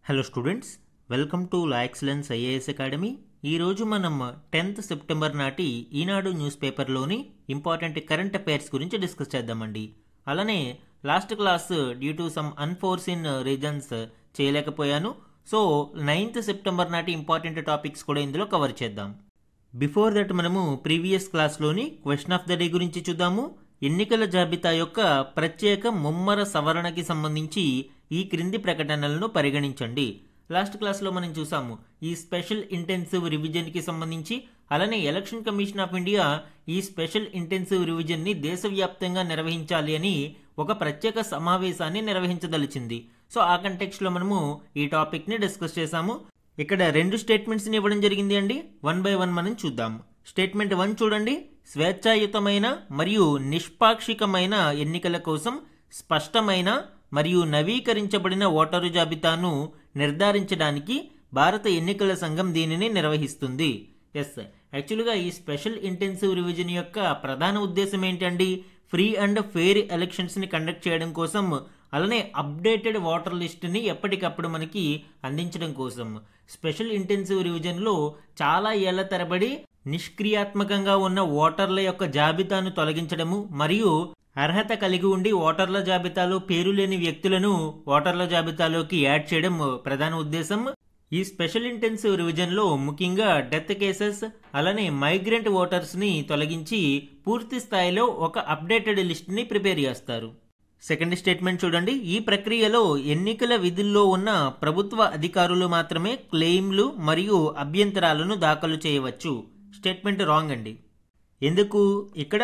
Hello students, welcome to law excellence IAS academy. ఈరోజు మనం 10th September నాటి Eenadu news పేపర్లోని ఇంపార్టెంట్ కరెంట్ అఫైర్స్ గురించి డిస్కస్ చేద్దామండి. అలానే last class due to some unforeseen reasons చేయలేకపోయాను. సో 9th సెప్టెంబర్ నాటి ఇంపార్టెంట్ టాపిక్స్ కూడా ఇందులో కవర్ చేద్దాం. బిఫోర్ దట్ మనము ప్రీవియస్ క్లాస్లోని క్వశ్చన్ ఆఫ్ ద డే గురించి చూద్దాము. ఎన్నికల జాబితా యొక్క ప్రత్యేక ముమ్మర సవరణకి సంబంధించి ఈ క్రింది ప్రకటనలను పరిగణించండి. లాస్ట్ క్లాస్లో మనం చూసాము ఈ స్పెషల్ ఇంటెన్సివ్ రివిజన్కి సంబంధించి. అలానే ఎలక్షన్ కమిషన్ ఆఫ్ ఇండియా ఈ స్పెషల్ ఇంటెన్సివ్ రివిజన్ని దేశవ్యాప్తంగా నిర్వహించాలి అని ఒక ప్రత్యేక సమావేశాన్ని నిర్వహించదలిచింది. సో ఆ కంటెక్స్ట్లో మనము ఈ టాపిక్ని డిస్కస్ చేసాము. ఇక్కడ 2 స్టేట్మెంట్స్ని ఇవ్వడం జరిగింది అండి. 1 by 1 మనం చూద్దాం. స్టేట్మెంట్ 1 చూడండి. స్వేచ్ఛాయుతమైన మరియు నిష్పాక్షికమైన ఎన్నికల కోసం స్పష్టమైన మరియు నవీకరించబడిన ఓటరు జాబితాను నిర్ధారించడానికి భారత ఎన్నికల సంఘం దీనిని నిర్వహిస్తుంది. ఎస్, యాక్చువల్గా ఈ స్పెషల్ ఇంటెన్సివ్ రివిజన్ యొక్క ప్రధాన ఉద్దేశం ఏంటండి? ఫ్రీ అండ్ ఫెయిర్ ఎలక్షన్స్ని కండక్ట్ చేయడం కోసం, అలానే అప్డేటెడ్ ఓటర్ లిస్ట్ని ఎప్పటికప్పుడు మనకి అందించడం కోసం. స్పెషల్ ఇంటెన్సివ్ రివిజన్లో చాలా ఏళ్ల తరబడి నిష్క్రియాత్మకంగా ఉన్న ఓటర్ల యొక్క జాబితాను తొలగించడము మరియు అర్హత కలిగి ఉండి ఓటర్ల జాబితాలో పేరు లేని వ్యక్తులను ఓటర్ల జాబితాలోకి యాడ్ చేయడం ప్రధాన ఉద్దేశం. ఈ స్పెషల్ ఇంటెన్సివ్ రివిజన్లో ముఖ్యంగా డెత్ కేసెస్, అలానే మైగ్రెంట్ ఓటర్స్ని తొలగించి పూర్తి స్థాయిలో ఒక అప్డేటెడ్ లిస్ట్ని ప్రిపేర్ చేస్తారు. సెకండ్ స్టేట్మెంట్ చూడండి. ఈ ప్రక్రియలో ఎన్నికల విధుల్లో ఉన్న ప్రభుత్వ అధికారులు మాత్రమే క్లెయిమ్లు మరియు అభ్యంతరాలను దాఖలు చేయవచ్చు. స్టేట్మెంట్ రాంగ్ అండి. ఎందుకు? ఇక్కడ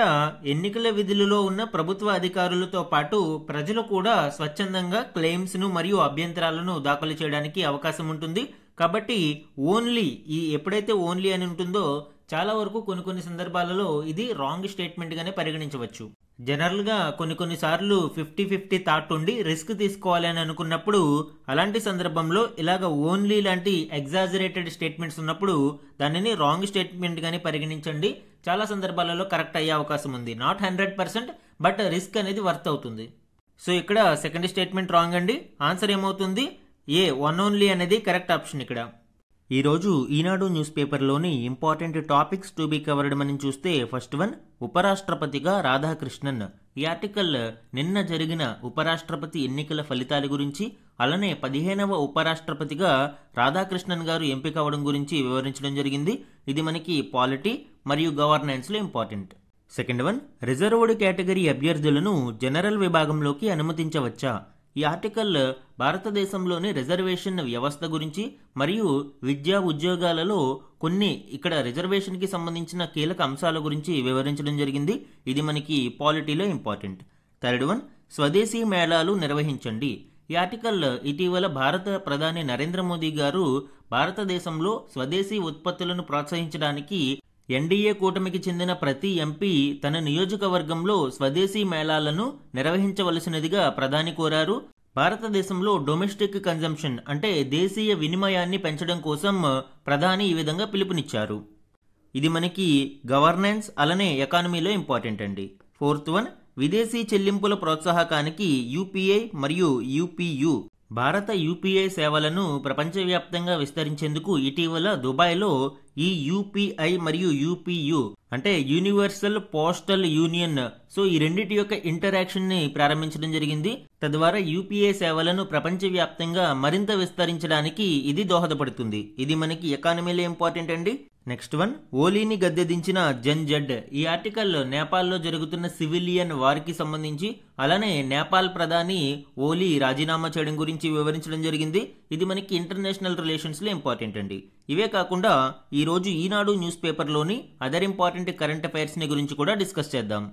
ఎన్నికల విధులలో ఉన్న ప్రభుత్వ అధికారులతో పాటు ప్రజలు కూడా స్వచ్ఛందంగా క్లెయిమ్స్ను మరియు అభ్యంతరాలను దాఖలు చేయడానికి అవకాశం ఉంటుంది. కాబట్టి ఓన్లీ ఎప్పుడైతే ఓన్లీ అని ఉంటుందో చాలా వరకు కొన్ని సందర్భాలలో ఇది రాంగ్ స్టేట్మెంట్ గానే పరిగణించవచ్చు. జనరల్ గా కొన్ని సార్లు 50-50 థాట్ ఉండి రిస్క్ తీసుకోవాలి అని అనుకున్నప్పుడు అలాంటి సందర్భంలో ఇలాగ ఓన్లీ లాంటి ఎగ్జాజరేటెడ్ స్టేట్మెంట్స్ ఉన్నప్పుడు దానిని రాంగ్ స్టేట్మెంట్ గానే పరిగణించండి. చాలా సందర్భాలలో కరెక్ట్ అయ్యే అవకాశం ఉంది. నాట్ 100%, బట్ రిస్క్ అనేది వర్త్ అవుతుంది. సో ఇక్కడ సెకండ్ స్టేట్మెంట్ రాంగ్ అండి. ఆన్సర్ ఏమవుతుంది? ఏ, వన్ ఓన్లీ అనేది కరెక్ట్ ఆప్షన్. ఇక్కడ ఈరోజు ఈనాడు న్యూస్ పేపర్లోని important topics to be covered మనం చూస్తే ఫస్ట్ వన్, ఉపరాష్ట్రపతిగా రాధాకృష్ణన్. ఈ ఆర్టికల్ నిన్న జరిగిన ఉపరాష్ట్రపతి ఎన్నికల ఫలితాల గురించి, అలానే 15వ ఉపరాష్ట్రపతిగా రాధాకృష్ణన్ గారు ఎంపిక అవడం గురించి వివరించడం జరిగింది. ఇది మనకి పాలిటీ మరియు గవర్నెన్స్లో important. Second one, reserved category అభ్యర్థులను జనరల్ విభాగంలోకి అనుమతించవచ్చా? ఈ ఆర్టికల్ భారతదేశంలోని రిజర్వేషన్ వ్యవస్థ గురించి మరియు విద్యా ఉద్యోగాలలో కొన్ని ఇక్కడ రిజర్వేషన్కి సంబంధించిన కీలక అంశాల గురించి వివరించడం జరిగింది. ఇది మనకి పాలిటీలో ఇంపార్టెంట్. థర్డ్ వన్, స్వదేశీ మేళాలు నిర్వహించండి. ఈ ఆర్టికల్ ఇటీవల భారత ప్రధాని నరేంద్ర మోదీ గారు భారతదేశంలో స్వదేశీ ఉత్పత్తులను ప్రోత్సహించడానికి ఎన్డీఏ కూటమికి చెందిన ప్రతి ఎంపీ తన నియోజకవర్గంలో స్వదేశీ మేళాలను నిర్వహించవలసినదిగా ప్రధాని కోరారు. భారతదేశంలో డొమెస్టిక్ కన్జంప్షన్ అంటే దేశీయ వినిమయాన్ని పెంచడం కోసం ప్రధాని ఈ విధంగా పిలుపునిచ్చారు. ఇది మనకి గవర్నెన్స్ అలానే ఎకానమీలో ఇంపార్టెంట్ అండి. ఫోర్త్ వన్, విదేశీ చెల్లింపుల ప్రోత్సాహకానికి యూపీఐ మరియు యూపీయూ. భారత యూపీఐ సేవలను ప్రపంచవ్యాప్తంగా విస్తరించేందుకు ఇటీవల దుబాయ్లో ఈ యూపీఐ మరియు యూపీయూ అంటే యూనివర్సల్ పోస్టల్ యూనియన్, సో ఈ రెండింటి యొక్క ఇంటరాక్షన్ ని ప్రారంభించడం జరిగింది. తద్వారా యూపీఐ సేవలను ప్రపంచవ్యాప్తంగా మరింత విస్తరించడానికి ఇది దోహదపడుతుంది. ఇది మనకి ఎకానమీలో ఇంపార్టెంట్ అండి. నెక్స్ట్ వన్, ఓలీని గద్దెదించిన జన్జడ్. ఈ ఆర్టికల్ నేపాల్లో జరుగుతున్న సివిలియన్ వార్కి సంబంధించి, అలానే నేపాల్ ప్రధాని ఓలీ రాజీనామా చేయడం గురించి వివరించడం జరిగింది. ఇది మనకి ఇంటర్నేషనల్ రిలేషన్స్లో ఇంపార్టెంట్ అండి. ఇవే కాకుండా ఈరోజు Eenadu news పేపర్లోని other important current అఫైర్స్ని గురించి కూడా డిస్కస్ చేద్దాం.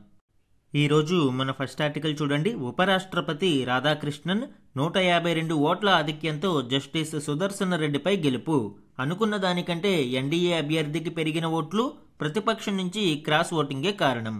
ఈరోజు మన ఫస్ట్ ఆర్టికల్ చూడండి. ఉపరాష్ట్రపతి రాధాకృష్ణన్ 152 ఓట్ల ఆధిక్యంతో జస్టిస్ సుదర్శన్ రెడ్డిపై గెలుపు. అనుకున్న దానికంటే ఎన్డీఏ అభ్యర్థికి పెరిగిన ఓట్లు ప్రతిపక్షం నుంచి క్రాస్ ఓటింగే కారణం.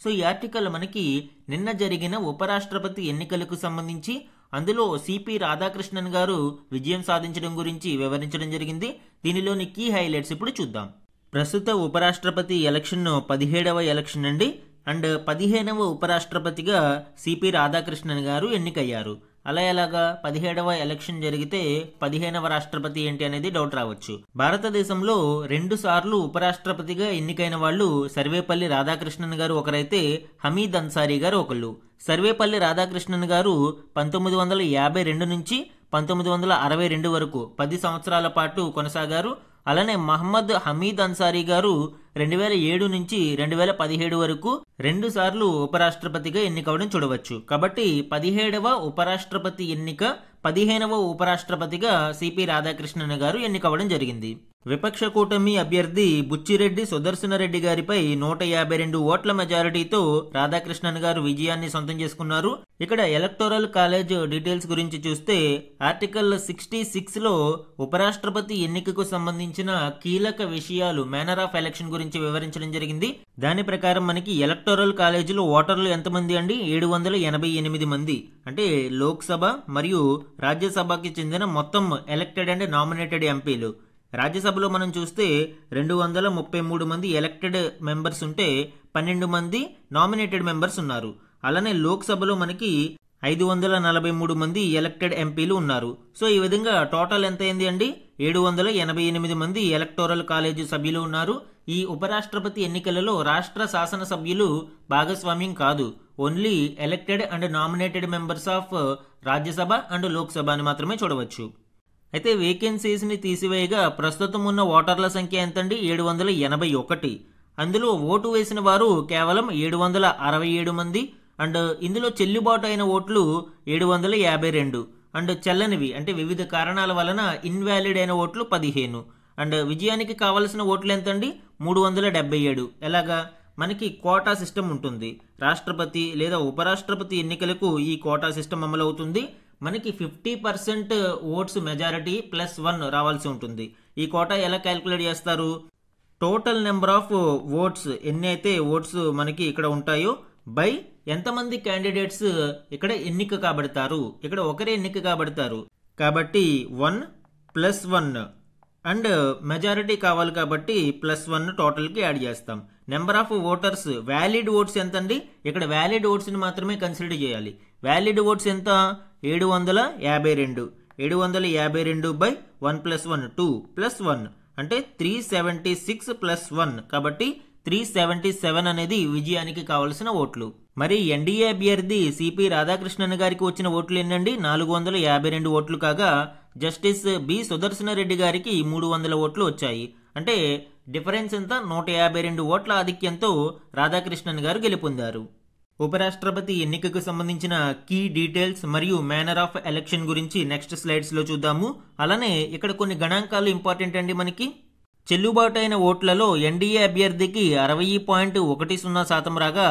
సో ఈ ఆర్టికల్ మనకి నిన్న జరిగిన ఉపరాష్ట్రపతి ఎన్నికలకు సంబంధించి, అందులో సిపి రాధాకృష్ణన్ గారు విజయం సాధించడం గురించి వివరించడం జరిగింది. దీనిలోని కీ హైలైట్స్ ఇప్పుడు చూద్దాం. ప్రస్తుత ఉపరాష్ట్రపతి ఎలక్షన్ 17వ ఎలక్షన్ అండి. అండ్ 15వ ఉపరాష్ట్రపతిగా సిపి రాధాకృష్ణన్ గారు ఎన్నికయ్యారు. అలా ఎలాగా 17వ ఎలక్షన్ జరిగితే 15వ రాష్ట్రపతి ఏంటి అనేది డౌట్ రావచ్చు. భారతదేశంలో 2 సార్లు ఉపరాష్ట్రపతిగా ఎన్నికైన వాళ్ళు సర్వేపల్లి రాధాకృష్ణన్ గారు ఒకరైతే హమీద్ అన్సారీ గారు ఒకళ్ళు. సర్వేపల్లి రాధాకృష్ణన్ గారు 1952 నుంచి 1962 వరకు 10 సంవత్సరాల పాటు కొనసాగారు. అలానే మహమ్మద్ హమీద్ అన్సారీ గారు 2007 నుంచి 2017 వరకు 2 సార్లు ఉపరాష్ట్రపతిగా ఎన్నికవడం చూడవచ్చు. కాబట్టి 17వ ఉపరాష్ట్రపతి ఎన్నిక 15వ ఉపరాష్ట్రపతిగా సిపి రాధాకృష్ణన్ గారు ఎన్నికవడం జరిగింది. విపక్ష కూటమి అభ్యర్థి బుచ్చిరెడ్డి సుదర్శనరెడ్డి గారిపై 152 ఓట్ల మెజారిటీతో రాధాకృష్ణన్ గారు విజయాన్ని సొంతం చేసుకున్నారు. ఇక్కడ ఎలక్టోరల్ కాలేజ్ డీటెయిల్స్ గురించి చూస్తే ఆర్టికల్ 66 లో ఉపరాష్ట్రపతి ఎన్నికకు సంబంధించిన కీలక విషయాలు మేనర్ ఆఫ్ ఎలక్షన్ గురించి వివరించడం జరిగింది. దాని ప్రకారం మనకి ఎలక్టోరల్ కాలేజీలో ఓటర్లు ఎంతమంది అండి? 788 మంది. అంటే లోక్సభ మరియు రాజ్యసభకి చెందిన మొత్తం ఎలక్టెడ్ అండ్ నామినేటెడ్ ఎంపీలు. రాజ్యసభలో మనం చూస్తే 233 మంది ఎలక్టెడ్ మెంబర్స్ ఉంటే 12 మంది నామినేటెడ్ మెంబర్స్ ఉన్నారు. అలానే లోక్సభలో మనకి 543 మంది ఎలక్టెడ్ ఎంపీలు ఉన్నారు. సో ఈ విధంగా టోటల్ ఎంత అయింది అండి? 788 మంది ఎలక్టోరల్ కాలేజీ సభ్యులు ఉన్నారు. ఈ ఉపరాష్ట్రపతి ఎన్నికలలో రాష్ట్ర శాసనసభ్యులు భాగస్వామ్యం కాదు. Only elected and nominated members of Rajya Sabha and Lok Sabha అని మాత్రమే చూడవచ్చు. అయితే వేకెన్సీస్ ని తీసివేయగా ప్రస్తుతం ఉన్న ఓటర్ల సంఖ్య ఎంతండి? 781. అందులో ఓటు వేసిన వారు కేవలం 767 మంది. అండ్ ఇందులో చెల్లుబాటు అయిన ఓట్లు 752. అండ్ చెల్లనివి అంటే వివిధ కారణాల వలన ఇన్వాలిడ్ అయిన ఓట్లు 15. అండ్ విజయానికి కావలసిన ఓట్లు ఎంతండి? 377. ఎలాగా? మనకి కోటా సిస్టమ్ ఉంటుంది. రాష్ట్రపతి లేదా ఉపరాష్ట్రపతి ఎన్నికలకు ఈ కోటా సిస్టమ్ అమలు అవుతుంది. మనకి 50% ఓట్స్ మెజారిటీ +1 రావాల్సి ఉంటుంది. ఈ కోటా ఎలా క్యాల్కులేట్ చేస్తారు? టోటల్ నెంబర్ ఆఫ్ ఓట్స్, ఎన్ని అయితే ఓట్స్ మనకి ఇక్కడ ఉంటాయో బై ఎంతమంది క్యాండిడేట్స్ ఇక్కడ ఎన్నిక కాబడతారు. ఇక్కడ ఒకరే ఎన్నిక కాబడతారు కాబట్టి 1+1 అండ్ మెజారిటీ కావాలి కాబట్టి +1 టోటల్ కి యాడ్ చేస్తాం. Number of voters, valid votes ఎంత అండి? ఇక్కడ వ్యాలిడ్ ఓట్స్ ని మాత్రమే కన్సిడర్ చేయాలి. వ్యాలిడ్ ఓట్స్ ఎంత? 752. 752 బై 1+1 2+1 అంటే 376 +1 కాబట్టి 377 అనేది విజయానికి కావలసిన ఓట్లు. మరి ఎన్డీఏ అభ్యర్థి సిపి రాధాకృష్ణన్ గారికి వచ్చిన ఓట్లు ఎన్నండి? 452 ఓట్లు కాగా జస్టిస్ బి సుదర్శనరెడ్డి గారికి 300 ఓట్లు వచ్చాయి. అంటే డిఫరెన్స్ ఎంత? 152 ఓట్ల ఆధిక్యంతో రాధాకృష్ణన్ గారు గెలుపొందారు. ఉపరాష్ట్రపతి ఎన్నికకు సంబంధించిన కీ డీటెయిల్స్ మరియు మేనర్ ఆఫ్ ఎలక్షన్ గురించి నెక్స్ట్ స్లైడ్స్ లో చూద్దాము. అలానే ఇక్కడ కొన్ని గణాంకాలు ఇంపార్టెంట్ అండి. మనకి చెల్లుబాటు అయిన ఓట్లలో ఎన్డీఏ అభ్యర్థికి 60.10% రాగా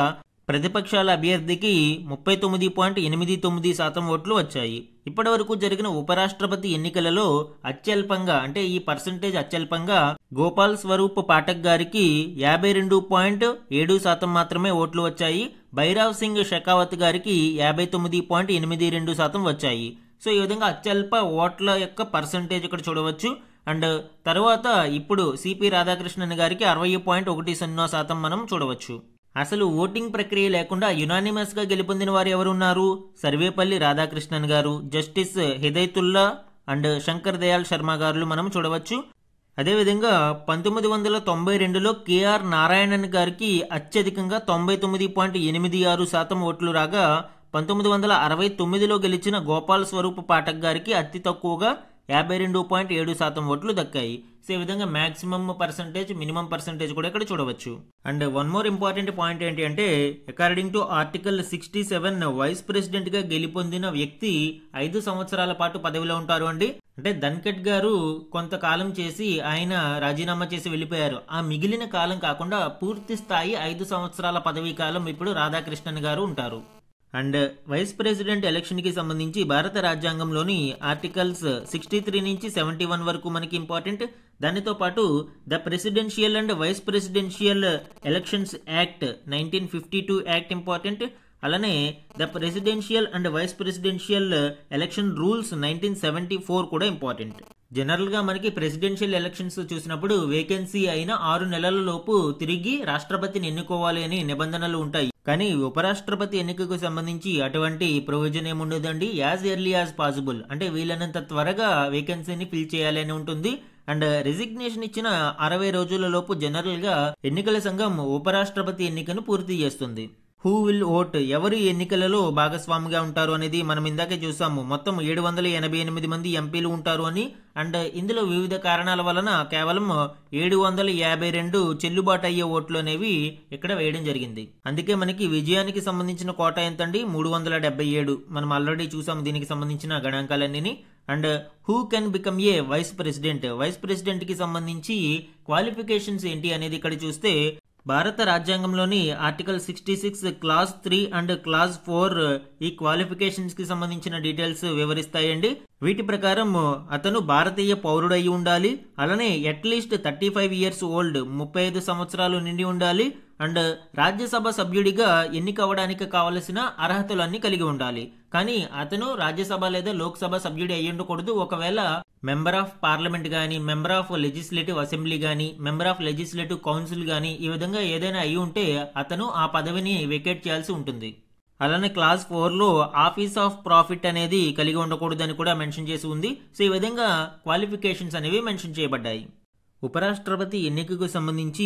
ప్రతిపక్షాల అభ్యర్థికి 39.89% ఓట్లు వచ్చాయి. ఇప్పటి వరకు జరిగిన ఉపరాష్ట్రపతి ఎన్నికలలో అత్యల్పంగా అంటే ఈ పర్సంటేజ్ అత్యల్పంగా గోపాల్ స్వరూప్ పాఠక్ గారికి 52.7% మాత్రమే ఓట్లు వచ్చాయి. భైరావ్ సింగ్ షెకావత్ గారికి 59.82% వచ్చాయి. సో ఈ విధంగా అత్యల్ప ఓట్ల యొక్క పర్సంటేజ్ ఇక్కడ చూడవచ్చు. అండ్ తర్వాత ఇప్పుడు సిపి రాధాకృష్ణన్ గారికి 60.10% మనం చూడవచ్చు. అసలు ఓటింగ్ ప్రక్రియ లేకుండా యునానిమస్ గా గెలుపొందిన వారు ఎవరున్నారు? సర్వేపల్లి రాధాకృష్ణన్ గారు, జస్టిస్ హిదయతుల్లా అండ్ శంకర్ దయాళ్ శర్మ గారు మనం చూడవచ్చు. అదేవిధంగా 1992లో కేఆర్ నారాయణన్ గారికి అత్యధికంగా 99.86% ఓట్లు రాగా 1969లో గెలిచిన గోపాల్ స్వరూప్ పాఠక్ గారికి అతి తక్కువగా 52.7% ఓట్లు దక్కాయి. సో ఈ విధంగా మాక్సిమం పర్సంటేజ్, మినిమం పర్సంటేజ్ కూడా ఇక్కడ చూడవచ్చు. And one more important point ఏంటి అంటే according to article 67 vice president గా గెలుపొందిన వ్యక్తి 5 సంవత్సరాల పాటు పదవిలో ఉంటారు అండి. అంటే ధన్కడ్ గారు కొంతకాలం చేసి ఆయన రాజీనామా చేసి వెళ్ళిపోయారు. ఆ మిగిలిన కాలం కాకుండా పూర్తి స్థాయి 5 సంవత్సరాల పదవీ కాలం ఇప్పుడు రాధాకృష్ణన్ గారు ఉంటారు. అండ్ వైస్ ప్రెసిడెంట్ ఎలక్షన్ కి సంబంధించి భారత రాజ్యాంగంలోని ఆర్టికల్స్ 63 నుంచి 71 వరకు మనకి ఇంపార్టెంట్. దానితో పాటు the presidential and vice presidential elections act 1952 act important. అలానే the presidential and vice presidential election rules 1974 కూడా ఇంపార్టెంట్. జనరల్ గా మనకి ప్రెసిడెన్షియల్ ఎలక్షన్స్ చూసినప్పుడు వేకెన్సీ అయిన 6 నెలల లోపు తిరిగి రాష్ట్రపతిని ఎన్నుకోవాలి అని నిబంధనలు ఉంటాయి. కానీ ఉపరాష్ట్రపతి ఎన్నికకు సంబంధించి అటువంటి ప్రొవిజన్ ఏముండదండి. యాజ్ ఎర్లీ యాజ్ పాసిబుల్ అంటే వీలైనంత త్వరగా వేకెన్సీని ఫిల్ చేయాలని ఉంటుంది. అండ్ రెసిగ్నేషన్ ఇచ్చిన 60 రోజుల లోపు జనరల్గా ఎన్నికల సంఘం ఉపరాష్ట్రపతి ఎన్నికను పూర్తి చేస్తుంది. హూ విల్ ఓట్, ఎవరు ఎన్నికలలో భాగస్వామిగా ఉంటారు అనేది మనం ఇందాకే చూసాము. మొత్తం 788 మంది ఎంపీలు ఉంటారు అని. అండ్ ఇందులో వివిధ కారణాల వలన కేవలం 752 చెల్లుబాటు అయ్యే ఓట్లు అనేవి ఇక్కడ వేయడం జరిగింది. అందుకే మనకి విజయానికి సంబంధించిన కోట ఎంతండి, 377. మనం ఆల్రెడీ చూసాము దీనికి సంబంధించిన గణాంకాలన్నీ. And who can become a vice president, vice president కి సంబంధించి క్వాలిఫికేషన్స్ ఏంటి అనేది ఇక్కడ చూస్తే భారత రాజ్యాంగంలోని ఆర్టికల్ 66 క్లాజ్ 3 అండ్ క్లాజ్ 4 ఈ క్వాలిఫికేషన్స్ కి సంబంధించిన డీటెయిల్స్ వివరిస్తాయండి. వీటి ప్రకారం అతను భారతీయ పౌరుడు అయి ఉండాలి, అలానే అట్లీస్ట్ 35 ఇయర్స్ ఓల్డ్, 35 సంవత్సరాలు నిండి ఉండాలి. అండ్ రాజ్యసభ సభ్యుడిగా ఎన్నికవడానికి కావలసిన అర్హతలన్నీ కలిగి ఉండాలి. కానీ అతను రాజ్యసభ లేదా లోక్సభ సభ్యుడి అయ్యి ఉండకూడదు. ఒకవేళ మెంబర్ ఆఫ్ పార్లమెంట్ గానీ, మెంబర్ ఆఫ్ లెజిస్లేటివ్ అసెంబ్లీ గానీ, మెంబర్ ఆఫ్ లెజిస్లేటివ్ కౌన్సిల్ గానీ ఈ విధంగా ఏదైనా అయి ఉంటే అతను ఆ పదవిని వేకేట్ చేయాల్సి ఉంటుంది. అలానే క్లాస్ 4లో ఆఫీస్ ఆఫ్ ప్రాఫిట్ అనేది కలిగి ఉండకూడదని కూడా మెన్షన్ చేసి ఉంది. సో ఈ విధంగా క్వాలిఫికేషన్స్ అనేవి మెన్షన్ చేయబడ్డాయి. ఉపరాష్ట్రపతి ఎన్నికకు సంబంధించి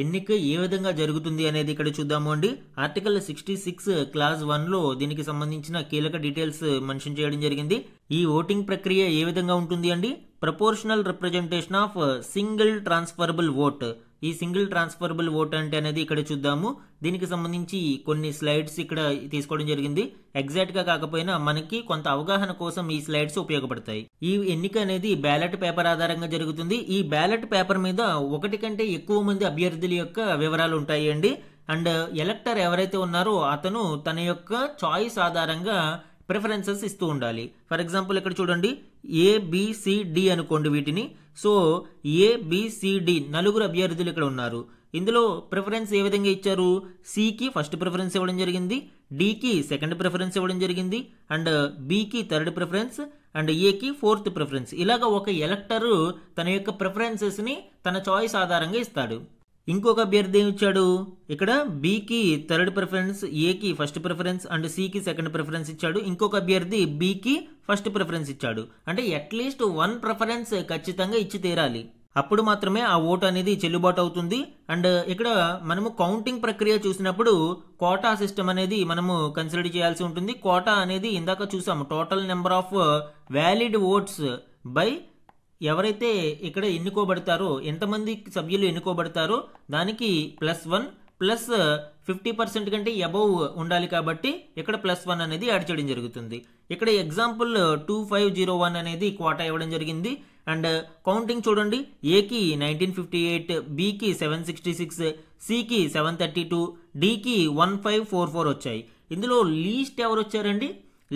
ఎన్నిక ఏ విధంగా జరుగుతుంది అనేది ఇక్కడ చూద్దాము అండి. ఆర్టికల్ 66 క్లాజ్ 1లో దీనికి సంబంధించిన కీలక డీటెయిల్స్ మెన్షన్ చేయడం జరిగింది. ఈ ఓటింగ్ ప్రక్రియ ఏ విధంగా ఉంటుంది అండి, proportional representation of single transferable vote. ఈ సింగిల్ ట్రాన్స్ఫరబుల్ ఓట్ అంటే అనేది ఇక్కడ చూద్దాము. దీనికి సంబంధించి కొన్ని స్లైడ్స్ ఇక్కడ తీసుకోవడం జరిగింది. ఎగ్జాక్ట్ గా కాకపోయినా మనకి కొంత అవగాహన కోసం ఈ స్లైడ్స్ ఉపయోగపడతాయి. ఈ ఎన్నిక అనేది బ్యాలెట్ పేపర్ ఆధారంగా జరుగుతుంది. ఈ బ్యాలెట్ పేపర్ మీద ఒకటి కంటే ఎక్కువ మంది అభ్యర్థుల యొక్క వివరాలు ఉంటాయి అండి. అండ్ ఎలక్టర్ ఎవరైతే ఉన్నారో అతను తన యొక్క చాయిస్ ఆధారంగా ప్రిఫరెన్సెస్ ఇస్తూ ఉండాలి. ఫర్ ఎగ్జాంపుల్ ఇక్కడ చూడండి, ABCD అనుకోండి వీటిని. సో ABCD 4 అభ్యర్థులు ఇక్కడ ఉన్నారు. ఇందులో ప్రిఫరెన్స్ ఏ విధంగా ఇచ్చారు, సికి ఫస్ట్ ప్రిఫరెన్స్ ఇవ్వడం జరిగింది, డికి సెకండ్ ప్రిఫరెన్స్ ఇవ్వడం జరిగింది, అండ్ బికి థర్డ్ ప్రిఫరెన్స్, అండ్ ఏకి ఫోర్త్ ప్రిఫరెన్స్. ఇలాగా ఒక ఎలక్టర్ తన యొక్క ప్రిఫరెన్సెస్ ని తన చాయిస్ ఆధారంగా ఇస్తాడు. ఇంకొక అభ్యర్థి ఏమి ఇచ్చాడు, ఇక్కడ బికి థర్డ్ ప్రిఫరెన్స్, ఏకి ఫస్ట్ ప్రిఫరెన్స్ అండ్ సికి సెకండ్ ప్రిఫరెన్స్ ఇచ్చాడు. ఇంకొక అభ్యర్థి బికి ఫస్ట్ ప్రిఫరెన్స్ ఇచ్చాడు. అంటే అట్లీస్ట్ 1 ప్రిఫరెన్స్ ఖచ్చితంగా ఇచ్చి తీరాలి. అప్పుడు మాత్రమే ఆ ఓటు అనేది చెల్లుబాటు అవుతుంది. అండ్ ఇక్కడ మనము కౌంటింగ్ ప్రక్రియ చూసినప్పుడు కోటా సిస్టమ్ అనేది మనము కన్సిడర్ చేయాల్సి ఉంటుంది. కోటా అనేది ఇందాక చూసాము, total number of valid votes by ఎవరైతే ఇక్కడ ఎన్నుకోబడతారో, ఎంతమంది సభ్యులు ఎన్నుకోబడతారో దానికి +1 ప్లస్ 50% కంటే అబౌవ్ ఉండాలి. కాబట్టి ఇక్కడ +1 అనేది యాడ్ చేయడం జరుగుతుంది. ఇక్కడ ఎగ్జాంపుల్ 2501 అనేది కోటా ఇవ్వడం జరిగింది. అండ్ కౌంటింగ్ చూడండి, ఏకి 1958, బికి 766, సికి 732, డికి 1544 వచ్చాయి. ఇందులో లీస్ట్ ఎవరు వచ్చారండి,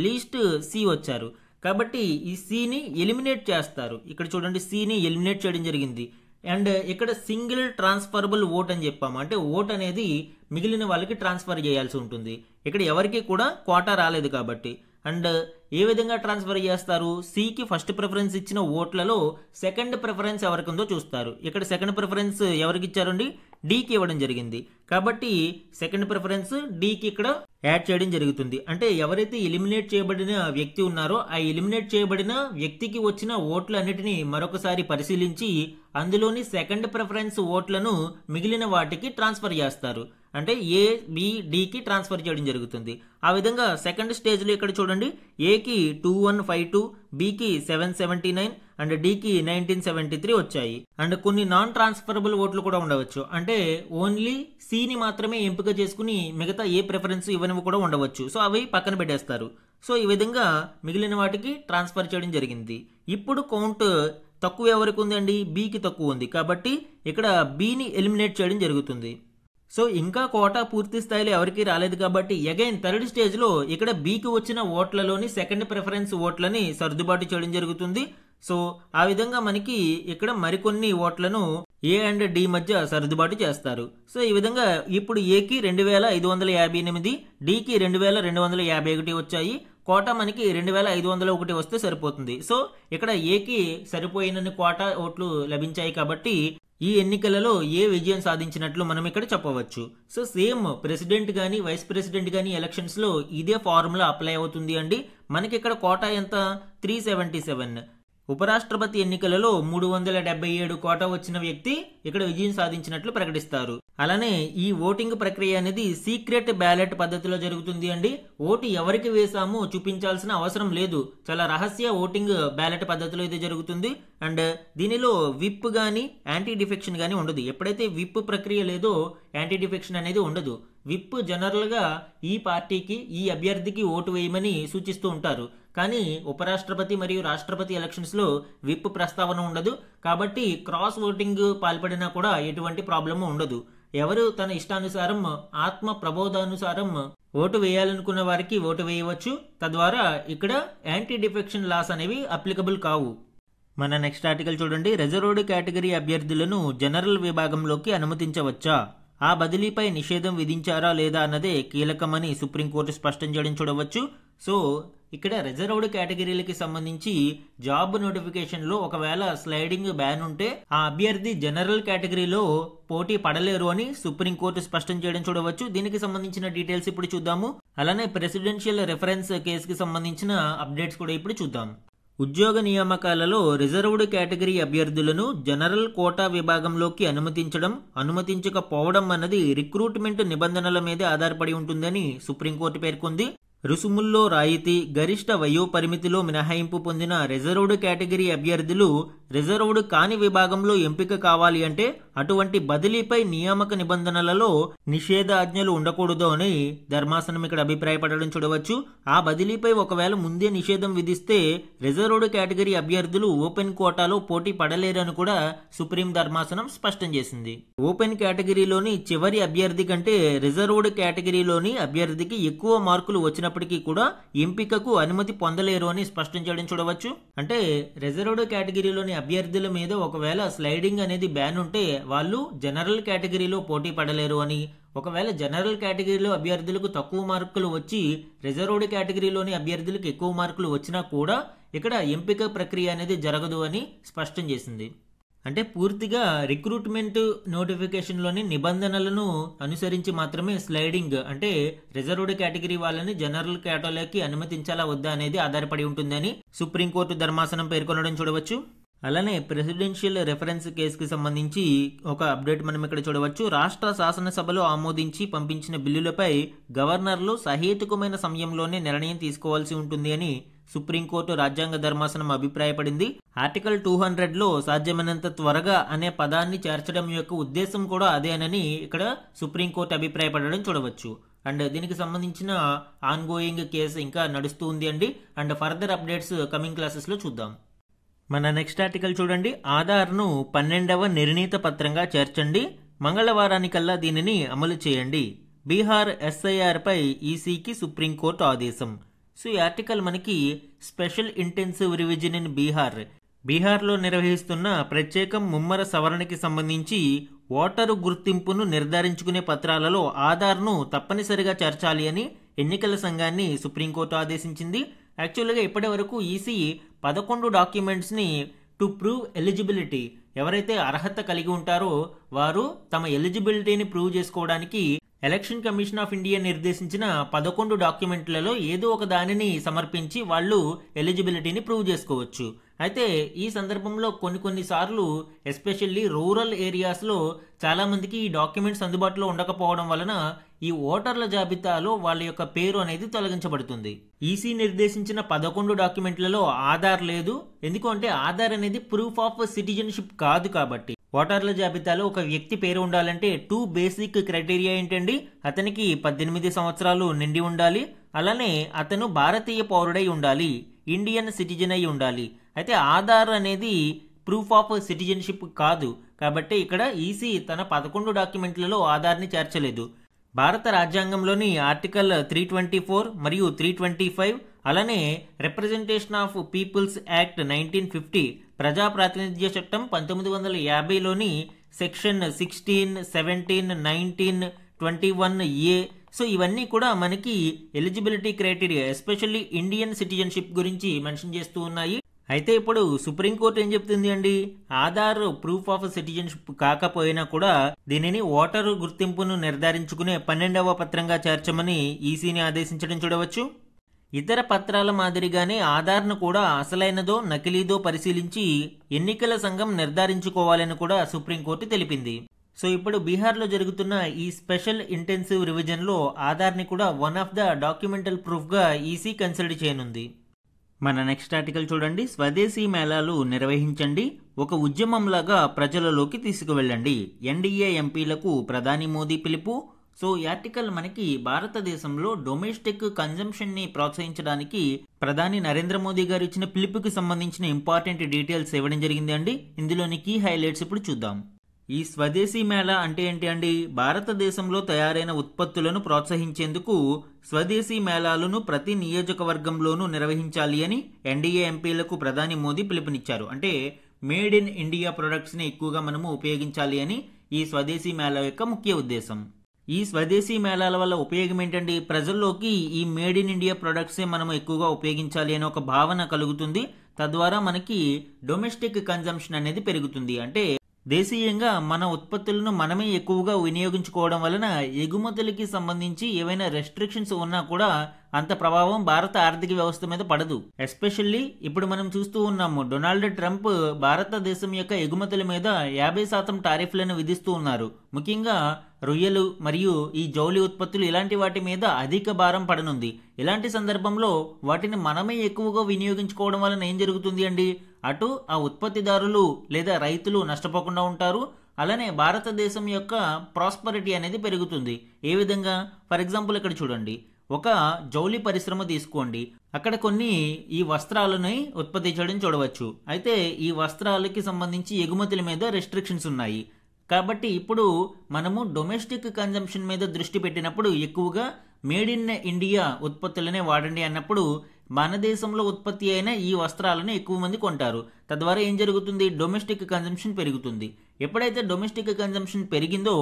లీస్ట్ సి వచ్చారు. కాబట్టి ఈ సిని ఎలిమినేట్ చేస్తారు. ఇక్కడ చూడండి, సిని ఎలిమినేట్ చేయడం జరిగింది. అండ్ ఇక్కడ సింగిల్ ట్రాన్స్ఫరబుల్ ఓట్ అని చెప్పాము. అంటే ఓట్ అనేది మిగిలిన వాళ్ళకి ట్రాన్స్ఫర్ చేయాల్సి ఉంటుంది. ఇక్కడ ఎవరికి కూడా కోటా రాలేదు కాబట్టి. అండ్ ఏ విధంగా ట్రాన్స్ఫర్ చేస్తారు, సికి ఫస్ట్ ప్రిఫరెన్స్ ఇచ్చిన ఓట్లలో సెకండ్ ప్రిఫరెన్స్ ఎవరికి ఉందో చూస్తారు. ఇక్కడ సెకండ్ ప్రిఫరెన్స్ ఎవరికి ఇచ్చారండి, డికి ఇవ్వడం జరిగింది. కాబట్టి సెకండ్ ప్రిఫరెన్స్ డికి ఇక్కడ యాడ్ చేయడం జరుగుతుంది. అంటే ఎవరైతే ఎలిమినేట్ చేయబడిన వ్యక్తి ఉన్నారో ఆ ఎలిమినేట్ చేయబడిన వ్యక్తికి వచ్చిన ఓట్లన్నిటినీ మరొకసారి పరిశీలించి అందులోని సెకండ్ ప్రిఫరెన్స్ ఓట్లను మిగిలిన వాటికి ట్రాన్స్ఫర్ చేస్తారు. అంటే ఏ, బి, డికి ట్రాన్స్ఫర్ చేయడం జరుగుతుంది. ఆ విధంగా సెకండ్ స్టేజ్లో ఇక్కడ చూడండి, ఏకి 2152, బికి 779 అండ్ డికి 1973 వచ్చాయి. అండ్ కొన్ని నాన్ ట్రాన్స్ఫరబుల్ ఓట్లు కూడా ఉండవచ్చు. అంటే ఓన్లీ సిని మాత్రమే ఎంపిక చేసుకుని మిగతా ఏ ప్రిఫరెన్స్ ఇవ్వనివి కూడా ఉండవచ్చు. సో అవి పక్కన పెట్టేస్తారు. సో ఈ విధంగా మిగిలిన వాటికి ట్రాన్స్ఫర్ చేయడం జరిగింది. ఇప్పుడు కౌంట్ తక్కువ ఎవరికి ఉందండి, బికి తక్కువ ఉంది. కాబట్టి ఇక్కడ బిని ఎలిమినేట్ చేయడం జరుగుతుంది. సో ఇంకా కోటా పూర్తి స్థాయిలో ఎవరికి రాలేదు కాబట్టి అగైన్ థర్డ్ స్టేజ్లో ఇక్కడ బికి వచ్చిన ఓట్లలోని సెకండ్ ప్రిఫరెన్స్ ఓట్లని సర్దుబాటు చేయడం జరుగుతుంది. సో ఆ విధంగా మనకి ఇక్కడ మరికొన్ని ఓట్లను ఏ అండ్ డి మధ్య సర్దుబాటు చేస్తారు. సో ఈ విధంగా ఇప్పుడు ఏకి 2558, డికి 2251 వచ్చాయి. కోటా మనకి 2501 వస్తే సరిపోతుంది. సో ఇక్కడ ఏకి సరిపోయినన్ని కోటా ఓట్లు లభించాయి కాబట్టి ఈ ఎన్నికలలో ఏ విజయం సాధించినట్లు మనం ఇక్కడ చెప్పవచ్చు. సో సేమ్ ప్రెసిడెంట్ గానీ వైస్ ప్రెసిడెంట్ గానీ ఎలక్షన్స్ లో ఇదే ఫార్ములా అప్లై అవుతుంది అండి. మనకి ఇక్కడ కోటా ఎంత 377. ఉపరాష్ట్రపతి ఎన్నికలలో 377 కోటా వచ్చిన వ్యక్తి ఇక్కడ విజయం సాధించినట్లు ప్రకటిస్తారు. అలానే ఈ ఓటింగ్ ప్రక్రియ అనేది సీక్రెట్ బ్యాలెట్ పద్ధతిలో జరుగుతుంది అండి. ఓటు ఎవరికి వేసామో చూపించాల్సిన అవసరం లేదు. చాలా రహస్య ఓటింగ్ బ్యాలెట్ పద్ధతిలో ఇది జరుగుతుంది. అండ్ దీనిలో విప్ గానీ యాంటీ డిఫెక్షన్ గానీ ఉండదు. ఎప్పుడైతే విప్ ప్రక్రియ లేదో యాంటీ డిఫెక్షన్ అనేది ఉండదు. విప్ జనరల్ గా ఈ పార్టీకి ఈ అభ్యర్థికి ఓటు వేయమని సూచిస్తూ ఉంటారు. కానీ ఉపరాష్ట్రపతి మరియు రాష్ట్రపతి ఎలక్షన్స్ లో విప్ ప్రస్తావన ఉండదు. కాబట్టి క్రాస్ ఓటింగ్ పాల్పడినా కూడా ఎటువంటి ప్రాబ్లము ఉండదు. ఎవరు తన ఇష్టానుసారం ఆత్మ ప్రబోధానుసారం ఓటు వేయాలనుకున్న వారికి ఓటు వేయవచ్చు. తద్వారా ఇక్కడ యాంటీ డిఫెక్షన్ లాస్ అనేవి అప్లికబుల్ కావు. మన నెక్స్ట్ ఆర్టికల్ చూడండి. రిజర్వ్డ్ కేటగిరీ అభ్యర్థులను జనరల్ విభాగంలోకి అనుమతించవచ్చా, ఆ బదిలీపై నిషేధం విధించారా లేదా అన్నదే కీలకమని సుప్రీంకోర్టు స్పష్టం చేయడం చూడవచ్చు. సో ఇక్కడ రిజర్వ్డ్ కేటగిరీలకి సంబంధించి జాబ్ నోటిఫికేషన్ లో ఒకవేళ స్లైడింగ్ బ్యాన్ ఉంటే ఆ అభ్యర్థి జనరల్ కేటగిరీలో పోటీ పడలేరు అని సుప్రీంకోర్టు స్పష్టం చేయడం చూడవచ్చు. దీనికి సంబంధించిన డీటెయిల్స్ ఇప్పుడు చూద్దాము. అలానే ప్రెసిడెన్షియల్ రెఫరెన్స్ కేసుకి సంబంధించిన అప్డేట్స్ కూడా ఇప్పుడు చూద్దాం. ఉద్యోగ నియామకాలలో రిజర్వ్డ్ కేటగిరీ అభ్యర్థులను జనరల్ కోటా విభాగంలోకి అనుమతించకపోవడం అన్నది రిక్రూట్మెంట్ నిబంధనల మీద ఆధారపడి ఉంటుందని సుప్రీంకోర్టు పేర్కొంది. రుసుముల్లో రాయితీ, గరిష్ట వయో పరిమితిలో మినహాయింపు పొందిన రిజర్వ్డ్ కేటగిరీ అభ్యర్థులు రిజర్వ్డ్ కాని విభాగంలో ఎంపిక కావాలి అంటే అటువంటి బదిలీపై నియామక నిబంధనలలో నిషేధాజ్ఞలు ఉండకూడదు అని ధర్మాసనం ఇక్కడ అభిప్రాయపడడం చూడవచ్చు. ఆ బదిలీపై ఒకవేళ ముందే నిషేధం విధిస్తే రిజర్వ్డ్ కేటగిరీ అభ్యర్థులు ఓపెన్ కోటాలో పోటీ పడలేరని కూడా సుప్రీం ధర్మాసనం స్పష్టం చేసింది. ఓపెన్ కేటగిరీలోని చివరి అభ్యర్థి కంటే రిజర్వ్డ్ కేటగిరీలోని అభ్యర్థికి ఎక్కువ మార్కులు వచ్చినప్పటికీ కూడా ఎంపికకు అనుమతి పొందలేరు అని స్పష్టం చేయడం చూడవచ్చు. అంటే రిజర్వ్డ్ కేటగిరీలోని అభ్యర్థుల మీద ఒకవేళ స్లైడింగ్ అనేది బ్యాన్ ఉంటే వాళ్ళు జనరల్ కేటగిరీలో పోటీ పడలేరు అని, ఒకవేళ జనరల్ కేటగిరీలో అభ్యర్థులకు తక్కువ మార్కులు వచ్చి రిజర్వ్డ్ కేటగిరీలోని అభ్యర్థులకు ఎక్కువ మార్కులు వచ్చినా కూడా ఇక్కడ ఎంపిక ప్రక్రియ అనేది జరగదు అని స్పష్టం చేసింది. అంటే పూర్తిగా రిక్రూట్మెంట్ నోటిఫికేషన్లోని నిబంధనలను అనుసరించి మాత్రమే స్లైడింగ్ అంటే రిజర్వ్డ్ కేటగిరీ వాళ్ళని జనరల్ కేటగిరీలోకి అనుమతించాలా వద్దా అనేది ఆధారపడి ఉంటుందని సుప్రీంకోర్టు ధర్మాసనం పేర్కొనడం చూడవచ్చు. అలానే ప్రెసిడెన్షియల్ రెఫరెన్స్ కేసుకి సంబంధించి ఒక అప్డేట్ మనం ఇక్కడ చూడవచ్చు. రాష్ట్ర శాసనసభలో ఆమోదించి పంపించిన బిల్లులపై గవర్నర్లు సహేతుకమైన సమయంలోనే నిర్ణయం తీసుకోవాల్సి ఉంటుంది అని సుప్రీంకోర్టు రాజ్యాంగ ధర్మాసనం అభిప్రాయపడింది. ఆర్టికల్ 200లో సాధ్యమైనంత త్వరగా అనే పదాన్ని చేర్చడం యొక్క ఉద్దేశం కూడా అదేనని ఇక్కడ సుప్రీంకోర్టు అభిప్రాయపడడం చూడవచ్చు. అండ్ దీనికి సంబంధించిన ఆన్ గోయింగ్ కేసు ఇంకా నడుస్తూ ఉంది అండి. And further updates coming classes లో చూద్దాం. మన నెక్స్ట్ ఆర్టికల్ చూడండి. ఆధార్ను 12వ నిర్ణీత పత్రంగా చేర్చండి, మంగళవారానికల్లా దీనిని అమలు చేయండి. బీహార్ ఎస్ఐఆర్ పై ఈసీకి సుప్రీంకోర్టు ఆదేశం. సో ఈ ఆర్టికల్ మనకి స్పెషల్ ఇంటెన్సివ్ రివిజన్ ఇన్ బీహార్లో నిర్వహిస్తున్న ప్రత్యేకం ముమ్మర సవరణకి సంబంధించి ఓటరు గుర్తింపును నిర్ధారించుకునే పత్రాలలో ఆధార్ను తప్పనిసరిగా చేర్చాలి అని ఎన్నికల సంఘాన్ని సుప్రీంకోర్టు ఆదేశించింది. యాక్చువల్గా ఇప్పటి వరకు ఈసీ 11 డాక్యుమెంట్స్ని టు ప్రూవ్ ఎలిజిబిలిటీ, ఎవరైతే అర్హత కలిగి ఉంటారో వారు తమ ఎలిజిబిలిటీని ప్రూవ్ చేసుకోవడానికి ఎలక్షన్ కమిషన్ ఆఫ్ ఇండియా నిర్దేశించిన 11 డాక్యుమెంట్లలో ఏదో ఒక దానిని సమర్పించి వాళ్ళు ఎలిజిబిలిటీని ప్రూవ్ చేసుకోవచ్చు. అయితే ఈ సందర్భంలో కొన్ని సార్లు ఎస్పెషల్లీ రూరల్ ఏరియాస్లో చాలా మందికి ఈ డాక్యుమెంట్స్ అందుబాటులో ఉండకపోవడం వలన ఈ ఓటర్ల జాబితాలో వాళ్ళ యొక్క పేరు అనేది తొలగించబడుతుంది. ఈసీ నిర్దేశించిన 11 డాక్యుమెంట్లలో ఆధార్ లేదు. ఎందుకంటే ఆధార్ అనేది ప్రూఫ్ ఆఫ్ సిటిజన్షిప్ కాదు కాబట్టి. ఓటర్ల జాబితాలో ఒక వ్యక్తి పేరు ఉండాలంటే 2 బేసిక్ క్రైటీరియా ఏంటండి, అతనికి 18 సంవత్సరాలు నిండి ఉండాలి, అలానే అతను భారతీయ పౌరుడై ఉండాలి, ఇండియన్ సిటిజన్ అయి ఉండాలి. అయితే ఆధార్ అనేది ప్రూఫ్ ఆఫ్ సిటిజన్షిప్ కాదు కాబట్టి ఇక్కడ ఈసీ తన 11 డాక్యుమెంట్లలో ఆధార్ని చేర్చలేదు. భారత రాజ్యాంగంలోని ఆర్టికల్ 324 మరియు 325 అలానే రిప్రజెంటేషన్ ఆఫ్ పీపుల్స్ యాక్ట్ 1950, ప్రజా ప్రాతినిధ్య చట్టం 1950లోని సెక్షన్ 16, 17, 19, 21A. సో ఇవన్నీ కూడా మనకి eligibility criteria especially Indian citizenship గురించి మెన్షన్ చేస్తూ ఉన్నాయి. అయితే ఇప్పుడు సుప్రీంకోర్టు ఏం చెప్తుంది అండి, ఆధార్ ప్రూఫ్ ఆఫ్ సిటిజన్షిప్ కాకపోయినా కూడా దీనిని ఓటరు గుర్తింపును నిర్ధారించుకునే 12వ పత్రంగా చేర్చమని ఈసీని ఆదేశించడం చూడవచ్చు. ఇతర పత్రాల మాదిరిగానే ఆధార్ను కూడా అసలైనదో నకిలీదో పరిశీలించి ఎన్నికల సంఘం నిర్ధారించుకోవాలని కూడా సుప్రీంకోర్టు తెలిపింది. సో ఇప్పుడు బీహార్లో జరుగుతున్న ఈ స్పెషల్ ఇంటెన్సివ్ రివిజన్లో ఆధార్ని కూడా వన్ ఆఫ్ ద డాక్యుమెంటల్ ప్రూఫ్గా ఈసీ కన్సిడర్ చేయనుంది. మన నెక్స్ట్ ఆర్టికల్ చూడండి. స్వదేశీ మేళాలు నిర్వహించండి, ఒక ఉద్యమంలాగా ప్రజలలోకి తీసుకువెళ్ళండి, ఎన్డీఏ ఎంపీలకు ప్రధాని మోదీ పిలుపు. సో ఈ ఆర్టికల్ మనకి భారతదేశంలో డొమెస్టిక్ కన్జంప్షన్ ని ప్రోత్సహించడానికి ప్రధాని నరేంద్ర మోదీ గారు ఇచ్చిన పిలుపుకి సంబంధించిన ఇంపార్టెంట్ డీటెయిల్స్ ఇవ్వడం జరిగింది అండి. ఇందులోని కీ హైలైట్స్ ఇప్పుడు చూద్దాం. ఈ స్వదేశీ మేళా అంటే ఏంటి అండి, భారతదేశంలో తయారైన ఉత్పత్తులను ప్రోత్సహించేందుకు స్వదేశీ మేళాలను ప్రతి నియోజకవర్గంలోనూ నిర్వహించాలి అని ఎన్డీఏ ఎంపీలకు ప్రధాని మోదీ పిలుపునిచ్చారు. అంటే మేడ్ ఇన్ ఇండియా ప్రొడక్ట్స్ ని ఎక్కువగా మనము ఉపయోగించాలి అని ఈ స్వదేశీ మేళా యొక్క ముఖ్య ఉద్దేశం. ఈ స్వదేశీ మేళాల వల్ల ఉపయోగం ఏంటండి, ప్రజల్లోకి ఈ మేడ్ ఇన్ ఇండియా ప్రొడక్ట్సే మనం ఎక్కువగా ఉపయోగించాలి అనే ఒక భావన కలుగుతుంది. తద్వారా మనకి డొమెస్టిక్ కన్జంప్షన్ అనేది పెరుగుతుంది. అంటే దేశీయంగా మన ఉత్పత్తులను మనమే ఎక్కువగా వినియోగించుకోవడం వలన ఎగుమతులకి సంబంధించి ఏవైనా రెస్ట్రిక్షన్స్ ఉన్నా కూడా అంత ప్రభావం భారత ఆర్థిక వ్యవస్థ మీద పడదు. ఎస్పెషల్లీ ఇప్పుడు మనం చూస్తూ ఉన్నాము, డొనాల్డ్ ట్రంప్ భారతదేశం యొక్క ఎగుమతుల మీద 50% టారిఫ్లను విధిస్తూ ఉన్నారు. ముఖ్యంగా రొయ్యలు మరియు ఈ జౌళి ఉత్పత్తులు ఇలాంటి వాటి మీద అధిక భారం పడనుంది. ఇలాంటి సందర్భంలో వాటిని మనమే ఎక్కువగా వినియోగించుకోవడం వలన ఏం జరుగుతుంది అండి, అటు ఆ ఉత్పత్తిదారులు లేదా రైతులు నష్టపోకుండా ఉంటారు, అలానే భారతదేశం యొక్క ప్రాస్పరిటీ అనేది పెరుగుతుంది. ఏ విధంగా, ఫర్ ఎగ్జాంపుల్ ఇక్కడ చూడండి, ఒక జౌలి పరిశ్రమ తీసుకోండి, అక్కడ కొన్ని ఈ వస్త్రాలని ఉత్పత్తి చేయడం చూడవచ్చు. అయితే ఈ వస్త్రాలకి సంబంధించి ఎగుమతుల మీద రెస్ట్రిక్షన్స్ ఉన్నాయి. కాబట్టి ఇప్పుడు మనము డొమెస్టిక్ కన్జంప్షన్ మీద దృష్టి పెట్టినప్పుడు ఎక్కువగా మేడ్ ఇన్ ఇండియా ఉత్పత్తులనే వాడండి అన్నప్పుడు మన దేశంలో ఉత్పత్తి అయిన ఈ వస్త్రాలను ఎక్కువ మంది కొంటారు. తద్వారా ఏం జరుగుతుంది, డొమెస్టిక్ కన్జంప్షన్ పెరుగుతుంది. ఎప్పుడైతే డొమెస్టిక్ కన్జంప్షన్ పెరిగిందో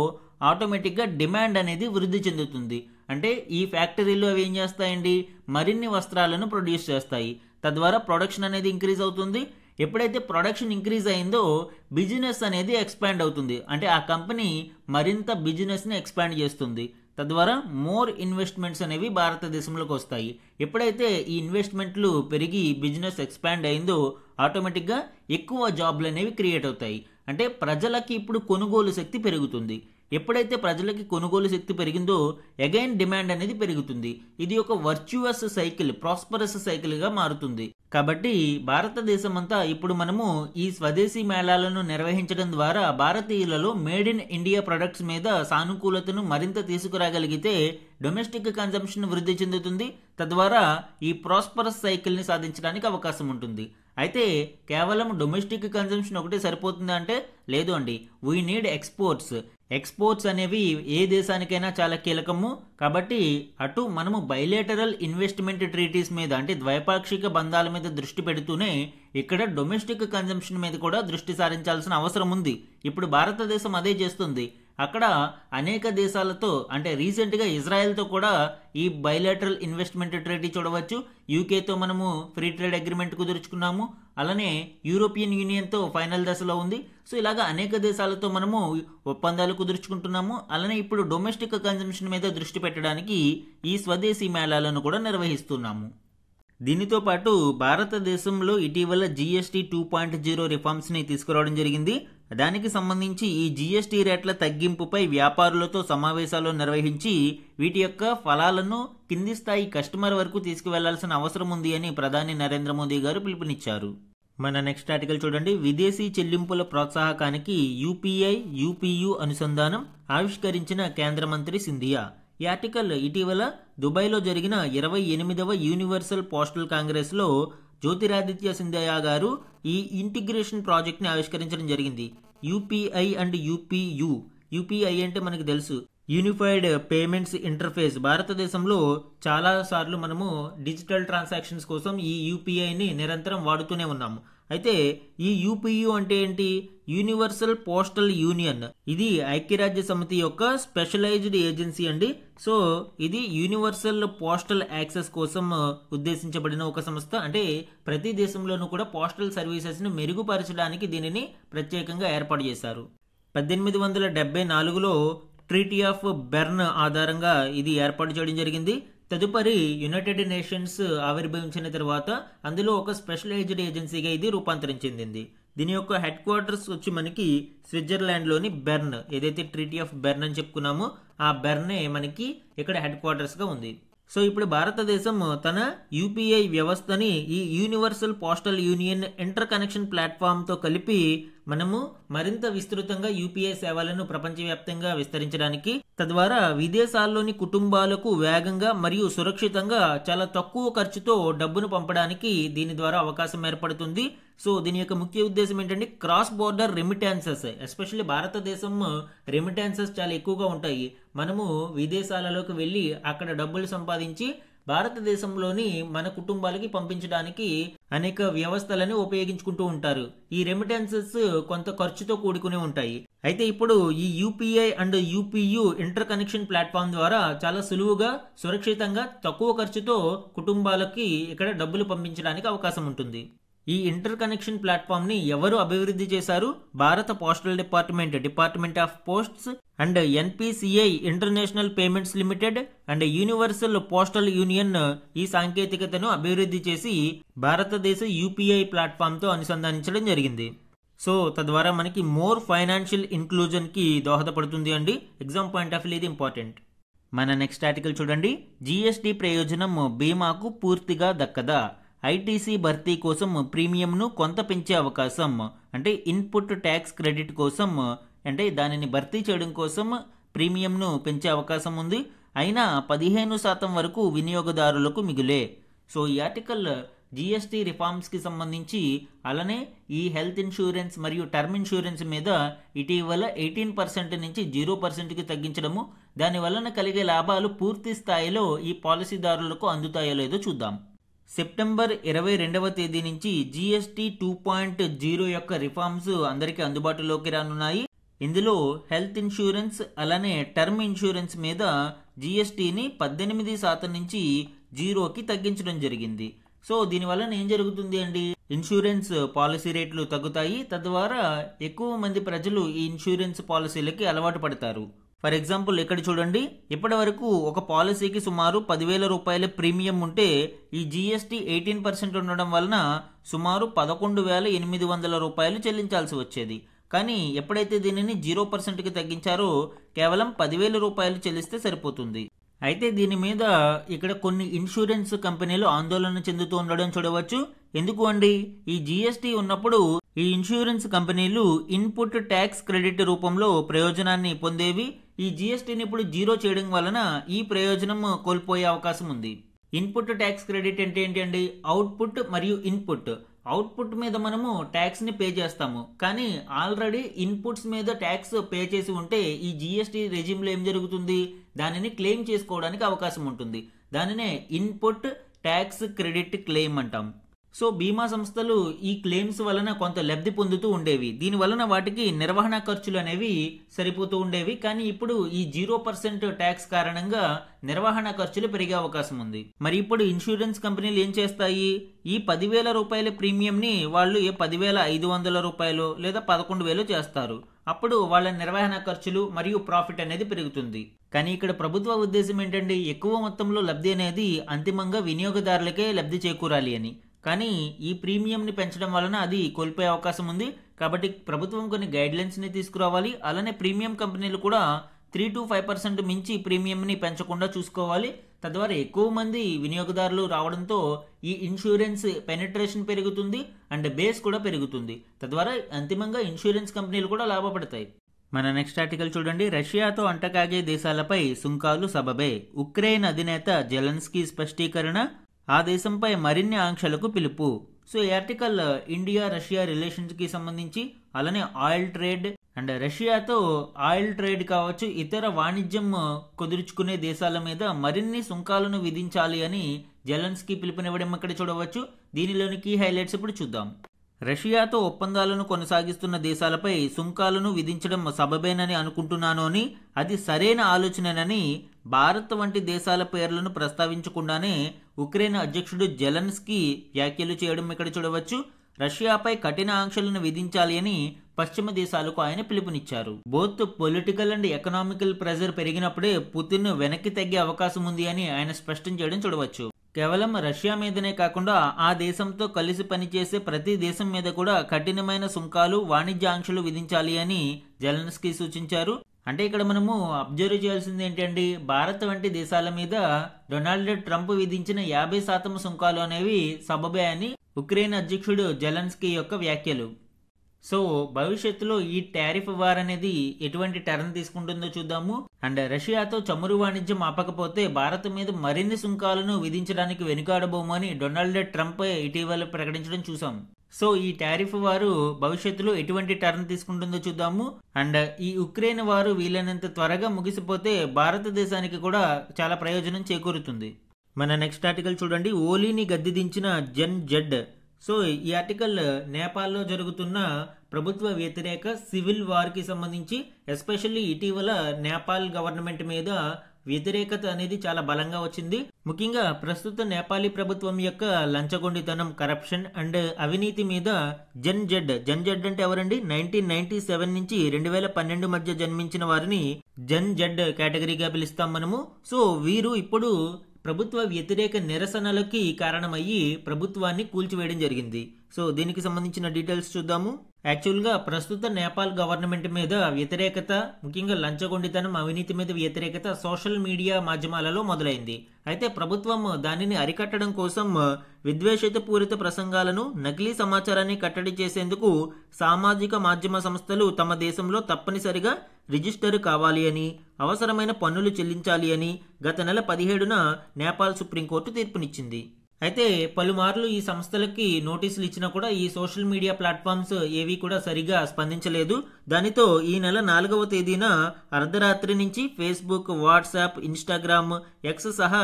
ఆటోమేటిక్గా డిమాండ్ అనేది వృద్ధి చెందుతుంది. అంటే ఈ ఫ్యాక్టరీలు అవి ఏం చేస్తాయండి, మరిన్ని వస్త్రాలను ప్రొడ్యూస్ చేస్తాయి. తద్వారా ప్రొడక్షన్ అనేది ఇంక్రీజ్ అవుతుంది. ఎప్పుడైతే ప్రొడక్షన్ ఇంక్రీజ్ అయిందో బిజినెస్ అనేది ఎక్స్పాండ్ అవుతుంది. అంటే ఆ కంపెనీ మరింత బిజినెస్ని ఎక్స్పాండ్ చేస్తుంది. తద్వారా మోర్ ఇన్వెస్ట్మెంట్స్ అనేవి భారతదేశంలోకి వస్తాయి. ఎప్పుడైతే ఈ ఇన్వెస్ట్మెంట్లు పెరిగి బిజినెస్ ఎక్స్పాండ్ అయిందో ఆటోమేటిక్గా ఎక్కువ జాబ్లు అనేవి క్రియేట్ అవుతాయి. అంటే ప్రజలకి ఇప్పుడు కొనుగోలు శక్తి పెరుగుతుంది. ఎప్పుడైతే ప్రజలకి కొనుగోలు శక్తి పెరిగిందో అగైన్ డిమాండ్ అనేది పెరుగుతుంది. ఇది ఒక వర్చువస్ సైకిల్, ప్రాస్పరస్ సైకిల్గా మారుతుంది. కాబట్టి భారతదేశం అంతా ఇప్పుడు మనము ఈ స్వదేశీ మేళాలను నిర్వహించడం ద్వారా భారతీయులలో మేడ్ ఇన్ ఇండియా ప్రొడక్ట్స్ మీద సానుకూలతను మరింత తీసుకురాగలిగితే డొమెస్టిక్ కన్జంప్షన్ వృద్ధి చెందుతుంది. తద్వారా ఈ ప్రాస్పరస్ సైకిల్ని సాధించడానికి అవకాశం ఉంటుంది. అయితే కేవలం డొమెస్టిక్ కన్జంప్షన్ ఒకటే సరిపోతుందా అంటే లేదు అండి, వీ నీడ్ ఎక్స్పోర్ట్స్ అనేవి ఏ దేశానికైనా చాలా కీలకము. కాబట్టి అటు మనము బైలేటరల్ ఇన్వెస్ట్మెంట్ ట్రీటీస్ మీద అంటే ద్వైపాక్షిక బంధాల మీద దృష్టి పెడుతూనే ఇక్కడ డొమెస్టిక్ కన్జంప్షన్ మీద కూడా దృష్టి సారించాల్సిన అవసరం ఉంది. ఇప్పుడు భారతదేశం అదే చేస్తుంది. అక్కడ అనేక దేశాలతో అంటే రీసెంట్గా ఇజ్రాయెల్తో కూడా ఈ బైలేటరల్ ఇన్వెస్ట్మెంట్ ట్రీటీ చూడవచ్చు. యూకేతో మనము ఫ్రీ ట్రేడ్ అగ్రిమెంట్ కుదుర్చుకున్నాము. అలానే యూరోపియన్ యూనియన్తో ఫైనల్ దశలో ఉంది. సో ఇలాగా అనేక దేశాలతో మనము ఒప్పందాలు కుదుర్చుకుంటున్నాము. అలానే ఇప్పుడు డొమెస్టిక్ కన్జంప్షన్ మీద దృష్టి పెట్టడానికి ఈ స్వదేశీ మేళాలను కూడా నిర్వహిస్తున్నాము. దీనితో పాటు భారతదేశంలో ఇటీవల GST 2.0 రిఫార్మ్స్ని తీసుకురావడం జరిగింది. దానికి సంబంధించి ఈ GST రేట్ల తగ్గింపుపై వ్యాపారులతో సమావేశాలు నిర్వహించి వీటి యొక్క ఫలాలను కింది స్థాయి కస్టమర్ వరకు తీసుకువెళ్లాల్సిన అవసరం ఉంది అని ప్రధాని నరేంద్ర మోదీ గారు పిలుపునిచ్చారు. మన నెక్స్ట్ ఆర్టికల్ చూడండి. విదేశీ చెల్లింపుల ప్రోత్సాహకానికి UPI UPU అనుసంధానం ఆవిష్కరించిన కేంద్ర మంత్రి సింధియా. ఈ ఆర్టికల్ ఇటీవల దుబాయ్లో జరిగిన 28వ యూనివర్సల్ పోస్టల్ కాంగ్రెస్లో జ్యోతిరాదిత్య సింధియా గారు ఈ ఇంటిగ్రేషన్ ప్రాజెక్ట్ని ఆవిష్కరించడం జరిగింది. UPI and UPU. UPI అంటే మనకు తెలుసు, యూనిఫైడ్ పేమెంట్స్ ఇంటర్ఫేస్. భారతదేశంలో చాలా సార్లు మనము డిజిటల్ ట్రాన్సాక్షన్స్ కోసం ఈ UPIని నిరంతరం వాడుతూనే ఉన్నాము. అయితే ఈ యూపీయూ అంటే ఏంటి? Universal postal union. ఇది ఐక్యరాజ్య సమితి యొక్క స్పెషలైజ్డ్ ఏజెన్సీ అండి. సో ఇది యూనివర్సల్ పోస్టల్ యాక్సెస్ కోసం ఉద్దేశించబడిన ఒక సంస్థ. అంటే ప్రతి దేశంలోనూ కూడా పోస్టల్ సర్వీసెస్ ను మెరుగుపరచడానికి దీనిని ప్రత్యేకంగా ఏర్పాటు చేశారు. 1874లో ట్రీటీ ఆఫ్ బెర్న్ ఆధారంగా ఇది ఏర్పాటు చేయడం జరిగింది. తదుపరి యునైటెడ్ నేషన్స్ ఆవిర్భవించిన తర్వాత అందులో ఒక స్పెషలైజ్డ్ ఏజెన్సీగా ఇది రూపాంతరం చెందింది. దీని యొక్క హెడ్ క్వార్టర్స్ వచ్చి మనకి స్విట్జర్లాండ్లోని బెర్న్, ఏదైతే ట్రీటీ ఆఫ్ బెర్న్ అని చెప్పుకున్నామో ఆ బెర్నే మనకి ఇక్కడ హెడ్ క్వార్టర్స్గా ఉంది. సో ఇప్పుడు భారతదేశం తన యూపీఐ వ్యవస్థని ఈ universal postal union interconnection ప్లాట్ఫామ్తో కలిపి మనము మరింత విస్తృతంగా యూపీఐ సేవలను ప్రపంచవ్యాప్తంగా విస్తరించడానికి, తద్వారా విదేశాల్లోని కుటుంబాలకు వేగంగా మరియు సురక్షితంగా చాలా తక్కువ ఖర్చుతో డబ్బును పంపడానికి దీని ద్వారా అవకాశం ఏర్పడుతుంది. సో దీని యొక్క ముఖ్య ఉద్దేశం ఏంటంటే క్రాస్ బోర్డర్ రెమిటాన్సెస్, ఎస్పెషల్లీ భారతదేశం రెమిటాన్సెస్ చాలా ఎక్కువగా ఉంటాయి. మనము విదేశాలలోకి వెళ్ళి అక్కడ డబ్బులు సంపాదించి భారతదేశంలోని మన కుటుంబాలకి పంపించడానికి అనేక వ్యవస్థలను ఉపయోగించుకుంటూ ఉంటారు. ఈ రెమిటెన్సెస్ కొంత ఖర్చుతో కూడుకుని ఉంటాయి. అయితే ఇప్పుడు ఈ UPI and UPU inter connection platform ద్వారా చాలా సులువుగా, సురక్షితంగా, తక్కువ ఖర్చుతో కుటుంబాలకి ఇక్కడ డబ్బులు పంపించడానికి అవకాశం ఉంటుంది. ఈ ఇంటర్ కనెక్షన్ ప్లాట్ఫామ్ ని ఎవరు అభివృద్ధి చేశారు? భారత postal department, department of posts and NPCI international payments limited and universal postal union ఈ సాంకేతికతను అభివృద్ధి చేసి భారతదేశ యూపీఐ ప్లాట్ఫామ్ తో అనుసంధానించడం జరిగింది. సో తద్వారా మనకి మోర్ ఫైనాన్షియల్ ఇన్క్లూజన్ కి దోహదపడుతుంది అండి. ఎగ్జామ్ పాయింట్ ఆఫ్ వ్యూ ఇది ఇంపార్టెంట్. మన నెక్స్ట్ ఆర్టికల్ చూడండి. జీఎస్టీ ప్రయోజనం బీమాకు పూర్తిగా దక్కదా? ఐటీసీ భర్తీ కోసం ప్రీమియంను కొంత పెంచే అవకాశం. అంటే ఇన్పుట్ ట్యాక్స్ క్రెడిట్ కోసం, అంటే దానిని భర్తీ చేయడం కోసం ప్రీమియంను పెంచే అవకాశం ఉంది. అయినా 15% వరకు వినియోగదారులకు మిగులే. సో ఈ ఆర్టికల్ జీఎస్టీ రిఫార్మ్స్కి సంబంధించి, అలానే ఈ హెల్త్ ఇన్సూరెన్స్ మరియు టర్మ్ ఇన్సూరెన్స్ మీద ఇటీవల 18% నుంచి 0%కి తగ్గించడము, దాని వలన కలిగే లాభాలు పూర్తి స్థాయిలో ఈ పాలసీదారులకు అందుతాయో లేదో చూద్దాం. సెప్టెంబర్ 22వ తేదీ నుంచి జీఎస్టీ 2.0 యొక్క రిఫార్మ్స్ అందరికీ అందుబాటులోకి రానున్నాయి. ఇందులో హెల్త్ ఇన్సూరెన్స్ అలానే టర్మ్ ఇన్సూరెన్స్ మీద జీఎస్టీని 18% నుంచి 0కి తగ్గించడం జరిగింది. సో దీనివల్ల ఏం జరుగుతుంది అండి? ఇన్సూరెన్స్ పాలసీ రేట్లు తగ్గుతాయి. తద్వారా ఎక్కువ మంది ప్రజలు ఈ ఇన్సూరెన్స్ పాలసీలకి అలవాటు పడతారు. ఫర్ ఎగ్జాంపుల్ ఇక్కడ చూడండి, ఇప్పటి వరకు ఒక పాలసీకి సుమారు 10,000 రూపాయల ప్రీమియం ఉంటే ఈ జీఎస్టీ 18% ఉండడం వలన సుమారు 11,800 రూపాయలు చెల్లించాల్సి వచ్చేది. కానీ ఎప్పుడైతే దీనిని 0%కి తగ్గించారో కేవలం 10,000 రూపాయలు చెల్లిస్తే సరిపోతుంది. అయితే దీని మీద ఇక్కడ కొన్ని ఇన్సూరెన్స్ కంపెనీలు ఆందోళన చెందుతూ ఉండడం చూడవచ్చు. ఎందుకు అండి? ఈ జీఎస్టీ ఉన్నప్పుడు ఈ ఇన్సూరెన్స్ కంపెనీలు ఇన్పుట్ ట్యాక్స్ క్రెడిట్ రూపంలో ప్రయోజనాన్ని పొందేవి. ఈ జీఎస్టీని ఇప్పుడు 0 చేయడం వలన ఈ ప్రయోజనం కోల్పోయే అవకాశం ఉంది. ఇన్పుట్ ట్యాక్స్ క్రెడిట్ అంటే ఏంటి అండి? అవుట్పుట్ మరియు ఇన్పుట్. అవుట్పుట్ మీద మనము ట్యాక్స్ ని పే చేస్తాము, కానీ ఆల్రెడీ ఇన్పుట్స్ మీద ట్యాక్స్ పే చేసి ఉంటే ఈ జీఎస్టీ రెజిమ్ లో ఏం జరుగుతుంది? దానిని క్లెయిమ్ చేసుకోవడానికి అవకాశం ఉంటుంది. దానినే ఇన్పుట్ ట్యాక్స్ క్రెడిట్ క్లెయిమ్ అంటాం. సో బీమా సంస్థలు ఈ క్లెయిమ్స్ వలన కొంత లబ్ధి పొందుతూ ఉండేవి. దీని వలన వాటికి నిర్వహణ ఖర్చులు అనేవి సరిపోతూ ఉండేవి. కానీ ఇప్పుడు ఈ 0% ట్యాక్స్ కారణంగా నిర్వహణ ఖర్చులు పెరిగే అవకాశం ఉంది. మరి ఇప్పుడు ఇన్సూరెన్స్ కంపెనీలు ఏం చేస్తాయి? ఈ 10,000 రూపాయల ప్రీమియంని వాళ్ళు 10,500 రూపాయలు లేదా 11,000 చేస్తారు. అప్పుడు వాళ్ళ నిర్వహణ ఖర్చులు మరియు ప్రాఫిట్ అనేది పెరుగుతుంది. కానీ ఇక్కడ ప్రభుత్వ ఉద్దేశం ఏంటంటే ఎక్కువ మొత్తంలో లబ్ధి అనేది అంతిమంగా వినియోగదారులకే లబ్ధి చేకూరాలి అని. కానీ ఈ ప్రీమియంని పెంచడం వలన అది కోల్పోయే అవకాశం ఉంది. కాబట్టి ప్రభుత్వం కొన్ని గైడ్లైన్స్ ని తీసుకురావాలి. అలానే ప్రీమియం కంపెనీలు కూడా 3 to 5% మించి ప్రీమియంని పెంచకుండా చూసుకోవాలి. తద్వారా ఎక్కువ మంది వినియోగదారులు రావడంతో ఈ ఇన్సూరెన్స్ పెనిట్రేషన్ పెరుగుతుంది అండ్ బేస్ కూడా పెరుగుతుంది. తద్వారా అంతిమంగా ఇన్సూరెన్స్ కంపెనీలు కూడా లాభపడతాయి. మన నెక్స్ట్ ఆర్టికల్ చూడండి. రష్యాతో అంటకాగే దేశాలపై సుంకాలు సబబే. ఉక్రెయిన్ అధినేత జెలెన్స్కీ స్పష్టీకరణ. ఆ దేశంపై మరిన్ని ఆంక్షలకు పిలుపు. సో ఈ ఆర్టికల్ ఇండియా రష్యా రిలేషన్స్ కి సంబంధించి, అలానే ఆయిల్ ట్రేడ్ అండ్ రష్యాతో ఆయిల్ ట్రేడ్ కావచ్చు, ఇతర వాణిజ్యం కుదుర్చుకునే దేశాల మీద మరిన్ని సుంకాలను విధించాలి అని జెలెన్స్కీ పిలుపునివ్వడం ఇక్కడ చూడవచ్చు. దీనిలోని కీ హైలైట్స్ ఇప్పుడు చూద్దాం. రష్యాతో ఒప్పందాలను కొనసాగిస్తున్న దేశాలపై సుంకాలను విధించడం సబబేనని అనుకుంటున్నాను అని, అది సరైన ఆలోచనేనని భారత్ వంటి దేశాల పేర్లను ప్రస్తావించకుండానే ఉక్రెయిన్ అధ్యక్షుడు జెలెన్స్కీ వ్యాఖ్యలు చేయడం ఇక్కడ చూడవచ్చు. రష్యాపై కఠిన ఆంక్షలను విధించాలి అని పశ్చిమ దేశాలకు ఆయన పిలుపునిచ్చారు. Both political and economical pressure పెరిగినప్పుడే పుతిన్ వెనక్కి తగ్గే అవకాశం ఉంది అని ఆయన స్పష్టం చేయడం చూడవచ్చు. కేవలం రష్యా మీదనే కాకుండా ఆ దేశంతో కలిసి పనిచేసే ప్రతి దేశం మీద కూడా కఠినమైన సుంకాలు, వాణిజ్య ఆంక్షలు విధించాలి అని జెలెన్స్కీ సూచించారు. అంటే ఇక్కడ మనము అబ్జర్వ్ చేయాల్సింది ఏంటండి, భారత్ వంటి దేశాల మీద డొనాల్డ్ ట్రంప్ విధించిన 50% సుంకాలు అనేవి సబబే అని ఉక్రెయిన్ అధ్యక్షుడు జెలెన్స్కీ యొక్క వ్యాఖ్యలు. సో భవిష్యత్తులో ఈ టారిఫ్ వార్ అనేది ఎటువంటి టర్న్ తీసుకుంటుందో చూద్దాము. అండ్ రష్యాతో చమురు వాణిజ్యం ఆపకపోతే భారత్ మీద మరిన్ని సుంకాలను విధించడానికి వెనుకాడబోము అని డొనాల్డ్ ట్రంప్ ఇటీవల ప్రకటించడం చూసాం. సో ఈ టారిఫ్ వారు భవిష్యత్తులో ఎటువంటి టర్న్ తీసుకుంటుందో చూద్దాము. అండ్ ఈ ఉక్రెయిన్ వారు వీలైనంత త్వరగా ముగిసిపోతే భారతదేశానికి కూడా చాలా ప్రయోజనం చేకూరుతుంది. మన నెక్స్ట్ ఆర్టికల్ చూడండి, ఓలీని గద్దెదించిన జన్ జడ్. సో ఈ ఆర్టికల్ నేపాల్లో జరుగుతున్న ప్రభుత్వ వ్యతిరేక సివిల్ వార్కి సంబంధించి, ఎస్పెషల్లీ ఇటీవల నేపాల్ గవర్నమెంట్ మీద వ్యతిరేకత అనేది చాలా బలంగా వచ్చింది. ముఖ్యంగా ప్రస్తుత నేపాలీ ప్రభుత్వం యొక్క లంచగొండితనం, కరప్షన్ అండ్ అవినీతి మీద జన్ జడ్ అంటే ఎవరండి, 1997 నుంచి 2012 మధ్య జన్మించిన వారిని జన్ జడ్ కేటగిరీగా పిలుస్తాం మనము. సో వీరు ఇప్పుడు ప్రభుత్వ వ్యతిరేక నిరసనలకి కారణమయ్యి ప్రభుత్వాన్ని కూల్చివేయడం జరిగింది. సో దీనికి సంబంధించిన డీటెయిల్స్ చూద్దాము. యాక్చువల్గా ప్రస్తుత నేపాల్ గవర్నమెంట్ మీద వ్యతిరేకత, ముఖ్యంగా లంచగొండితనం, అవినీతి మీద వ్యతిరేకత సోషల్ మీడియా మాధ్యమాలలో మొదలైంది. అయితే ప్రభుత్వం దానిని అరికట్టడం కోసం విద్వేషపూరిత ప్రసంగాలను, నకిలీ సమాచారాన్ని కట్టడి చేసేందుకు సామాజిక మాధ్యమ సంస్థలు తమ దేశంలో తప్పనిసరిగా రిజిస్టర్ కావాలి అని, అవసరమైన పన్నులు చెల్లించాలి అని గత నెల 17న నేపాల్ సుప్రీంకోర్టు తీర్పునిచ్చింది. అయితే పలుమార్లు ఈ సంస్థలకి నోటీసులు ఇచ్చినా కూడా ఈ సోషల్ మీడియా ప్లాట్ఫామ్స్ ఏవి కూడా సరిగా స్పందించలేదు. దానితో ఈ నెల 4వ తేదీన అర్ధరాత్రి నుంచి ఫేస్బుక్, వాట్సాప్, ఇన్స్టాగ్రామ్, ఎక్స్ సహా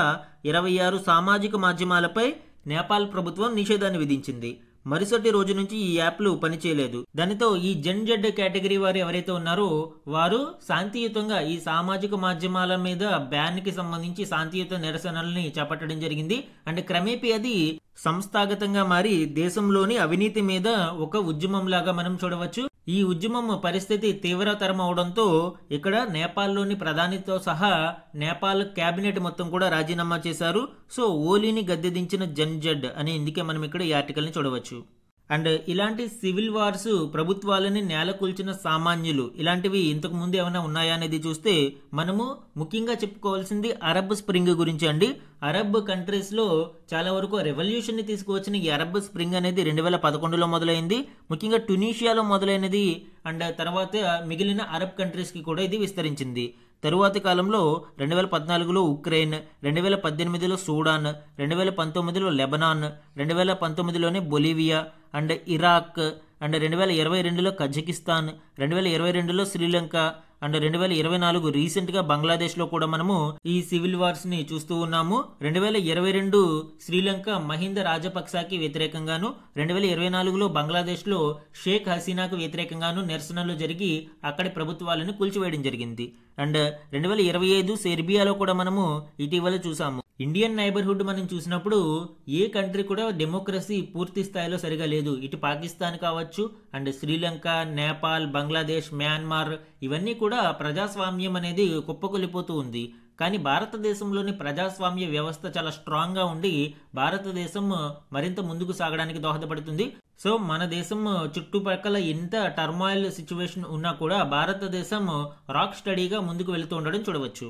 26 సామాజిక మాధ్యమాలపై నేపాల్ ప్రభుత్వం నిషేధాన్ని విధించింది. మరుసటి రోజు నుంచి ఈ యాప్లు పనిచేయలేదు. దానితో ఈ జన్ జడ్ కేటగిరీ వారు ఎవరైతే ఉన్నారో వారు శాంతియుతంగా ఈ సామాజిక మాధ్యమాల మీద బ్యాన్ కి సంబంధించి శాంతియుత నిరసనల్ని చేపట్టడం జరిగింది. అండ్ క్రమేపీ అది సంస్థాగతంగా మారి దేశంలోని అవినీతి మీద ఒక ఉద్యమం లాగా మనం చూడవచ్చు. ఈ ఉద్యమం పరిస్థితి తీవ్రతరం అవడంతో ఇక్కడ నేపాల్లోని ప్రధానితో సహా నేపాల్ కేబినెట్ మొత్తం కూడా రాజీనామా చేశారు. సో ఓలీని గద్దెదించిన జన్ జడ్ అని ఇందుకే మనం ఇక్కడ ఈ ఆర్టికల్ ని చూడవచ్చు. అండ్ ఇలాంటి సివిల్ వార్స్, ప్రభుత్వాలని నేలకూల్చిన సామాన్యులు, ఇలాంటివి ఇంతకు ముందు ఏమైనా ఉన్నాయా అనేది చూస్తే మనము ముఖ్యంగా చెప్పుకోవాల్సింది అరబ్ స్ప్రింగ్ గురించి అండి. అరబ్ కంట్రీస్ లో చాలా వరకు రెవల్యూషన్ ని తీసుకువచ్చిన ఈ అరబ్ స్ప్రింగ్ అనేది 2011లో మొదలైంది. ముఖ్యంగా ట్యునీషియాలో మొదలైనది. అండ్ తర్వాత మిగిలిన అరబ్ కంట్రీస్ కి కూడా ఇది విస్తరించింది. తరువాతి కాలంలో 2014లో ఉక్రెయిన్, 2018లో సూడాన్, 2019లో లెబనాన్, 2019లోనే బొలీవియా అండ్ ఇరాక్, అండ్ 2022లో కజకిస్తాన్, 2022లో శ్రీలంక, అండ్ 2024 రీసెంట్ గా బంగ్లాదేశ్ లో కూడా మనము ఈ సివిల్ వార్స్ ని చూస్తూ ఉన్నాము. 2022 శ్రీలంక మహింద రాజపక్సకి వ్యతిరేకంగాను, 2024లో బంగ్లాదేశ్ లో షేక్ హసీనాకు వ్యతిరేకంగాను నిరసనలు జరిగి అక్కడి ప్రభుత్వాలను కూల్చివేయడం జరిగింది. అండ్ 2025 సెర్బియాలో కూడా మనము ఇటీవల చూసాము. ఇండియన్ నైబర్హుడ్ మనం చూసినప్పుడు ఏ కంట్రీ కూడా డెమోక్రసీ పూర్తి స్థాయిలో సరిగా లేదు. ఇటు పాకిస్తాన్ కావచ్చు, అండ్ శ్రీలంక, నేపాల్, బంగ్లాదేశ్, మయన్మార్, ఇవన్నీ కూడా ప్రజాస్వామ్యం అనేది కుప్పకొలిపోతూ ఉంది. కానీ భారతదేశంలోని ప్రజాస్వామ్య వ్యవస్థ చాలా స్ట్రాంగ్ గా ఉండి భారతదేశం మరింత ముందుకు సాగడానికి దోహదపడుతుంది. సో మన దేశం చుట్టుపక్కల ఎంత టర్మాయిల్ సిచ్యువేషన్ ఉన్నా కూడా భారతదేశం రాక్ స్టడీగా ముందుకు వెళుతూ ఉండడం చూడవచ్చు.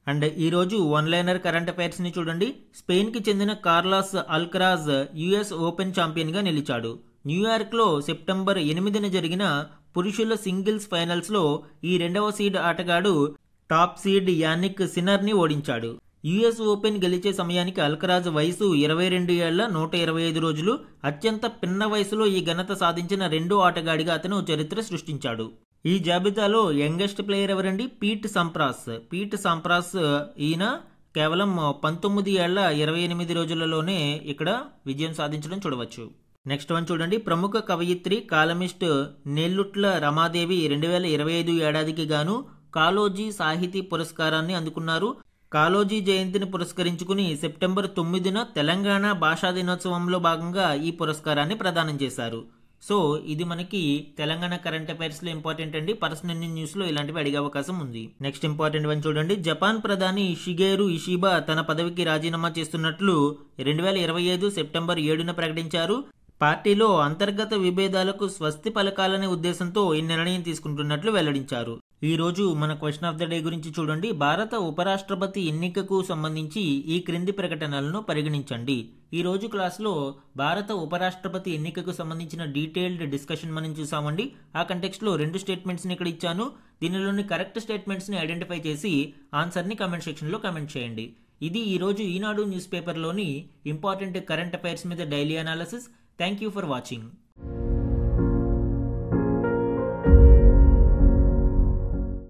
అండ్ ఈ రోజు వన్ లైనర్ కరెంట్ అఫైర్స్ ని చూడండి. స్పెయిన్ కి చెందిన కార్లాస్ అల్కరాజ్ యుఎస్ ఓపెన్ ఛాంపియన్ గా నిలిచాడు. న్యూయార్క్ లో సెప్టెంబర్ 8న జరిగిన పురుషుల సింగిల్స్ ఫైనల్స్ లో ఈ 2వ సీడ్ ఆటగాడు టాప్ సీడ్ యానిక్ సిన్నర్ ని ఓడించాడు. యుఎస్ ఓపెన్ గెలిచే సమయానికి అల్కరాజ్ వయసు 22 ఏళ్ల 125 రోజులు. అత్యంత పిన్న వయసులో ఈ ఘనత సాధించిన 2వ ఆటగాడిగా అతను చరిత్ర సృష్టించాడు. ఈ జాబితాలో యంగెస్ట్ ప్లేయర్ ఎవరండి? Pete Sampras. ఈయన కేవలం 19 ఏళ్ల 28 రోజులలోనే ఇక్కడ విజయం సాధించడం చూడవచ్చు. నెక్స్ట్ వన్ చూడండి, ప్రముఖ కవయిత్రి కాలమిస్ట్ నెల్లుట్ల రమాదేవి 2025 ఏడాదికి గాను కాళోజీ సాహితీ పురస్కారాన్ని అందుకున్నారు. కాళోజీ జయంతిని పురస్కరించుకుని సెప్టెంబర్ 9న తెలంగాణ భాషా దినోత్సవంలో భాగంగా ఈ పురస్కారాన్ని ప్రదానం చేశారు. సో ఇది మనకి తెలంగాణ కరెంట్ అఫైర్స్ లో ఇంపార్టెంట్ అండి. పర్సనల్ న్యూస్ లో ఇలాంటివి అడిగే అవకాశం ఉంది. నెక్స్ట్ ఇంపార్టెంట్ వన్ చూడండి, జపాన్ ప్రధాని షిగేరు ఇషిబా తన పదవికి రాజీనామా చేస్తున్నట్లు 2025 సెప్టెంబర్ 7న ప్రకటించారు. పార్టీలో అంతర్గత విభేదాలకు స్వస్తి పలకాలనే ఉద్దేశంతో ఈ నిర్ణయం తీసుకుంటున్నట్లు వెల్లడించారు. ఈ రోజు మన క్వశ్చన్ ఆఫ్ ద డే గురించి చూడండి, భారత ఉపరాష్ట్రపతి ఎన్నికకు సంబంధించి ఈ క్రింది ప్రకటనలను పరిగణించండి. ఈ రోజు క్లాస్లో భారత ఉపరాష్ట్రపతి ఎన్నికకు సంబంధించిన డీటెయిల్డ్ డిస్కషన్ మనం చూసామండి. ఆ కంటెక్స్ట్ లో 2 స్టేట్మెంట్స్ని ఇక్కడ ఇచ్చాను. దీనిలోని కరెక్ట్ స్టేట్మెంట్స్ని ఐడెంటిఫై చేసి ఆన్సర్ని కమెంట్ సెక్షన్లో కమెంట్ చేయండి. ఇది ఈ రోజు ఈనాడు న్యూస్ పేపర్లోని ఇంపార్టెంట్ కరెంట్ అఫైర్స్ మీద daily analysis. Thank you for watching.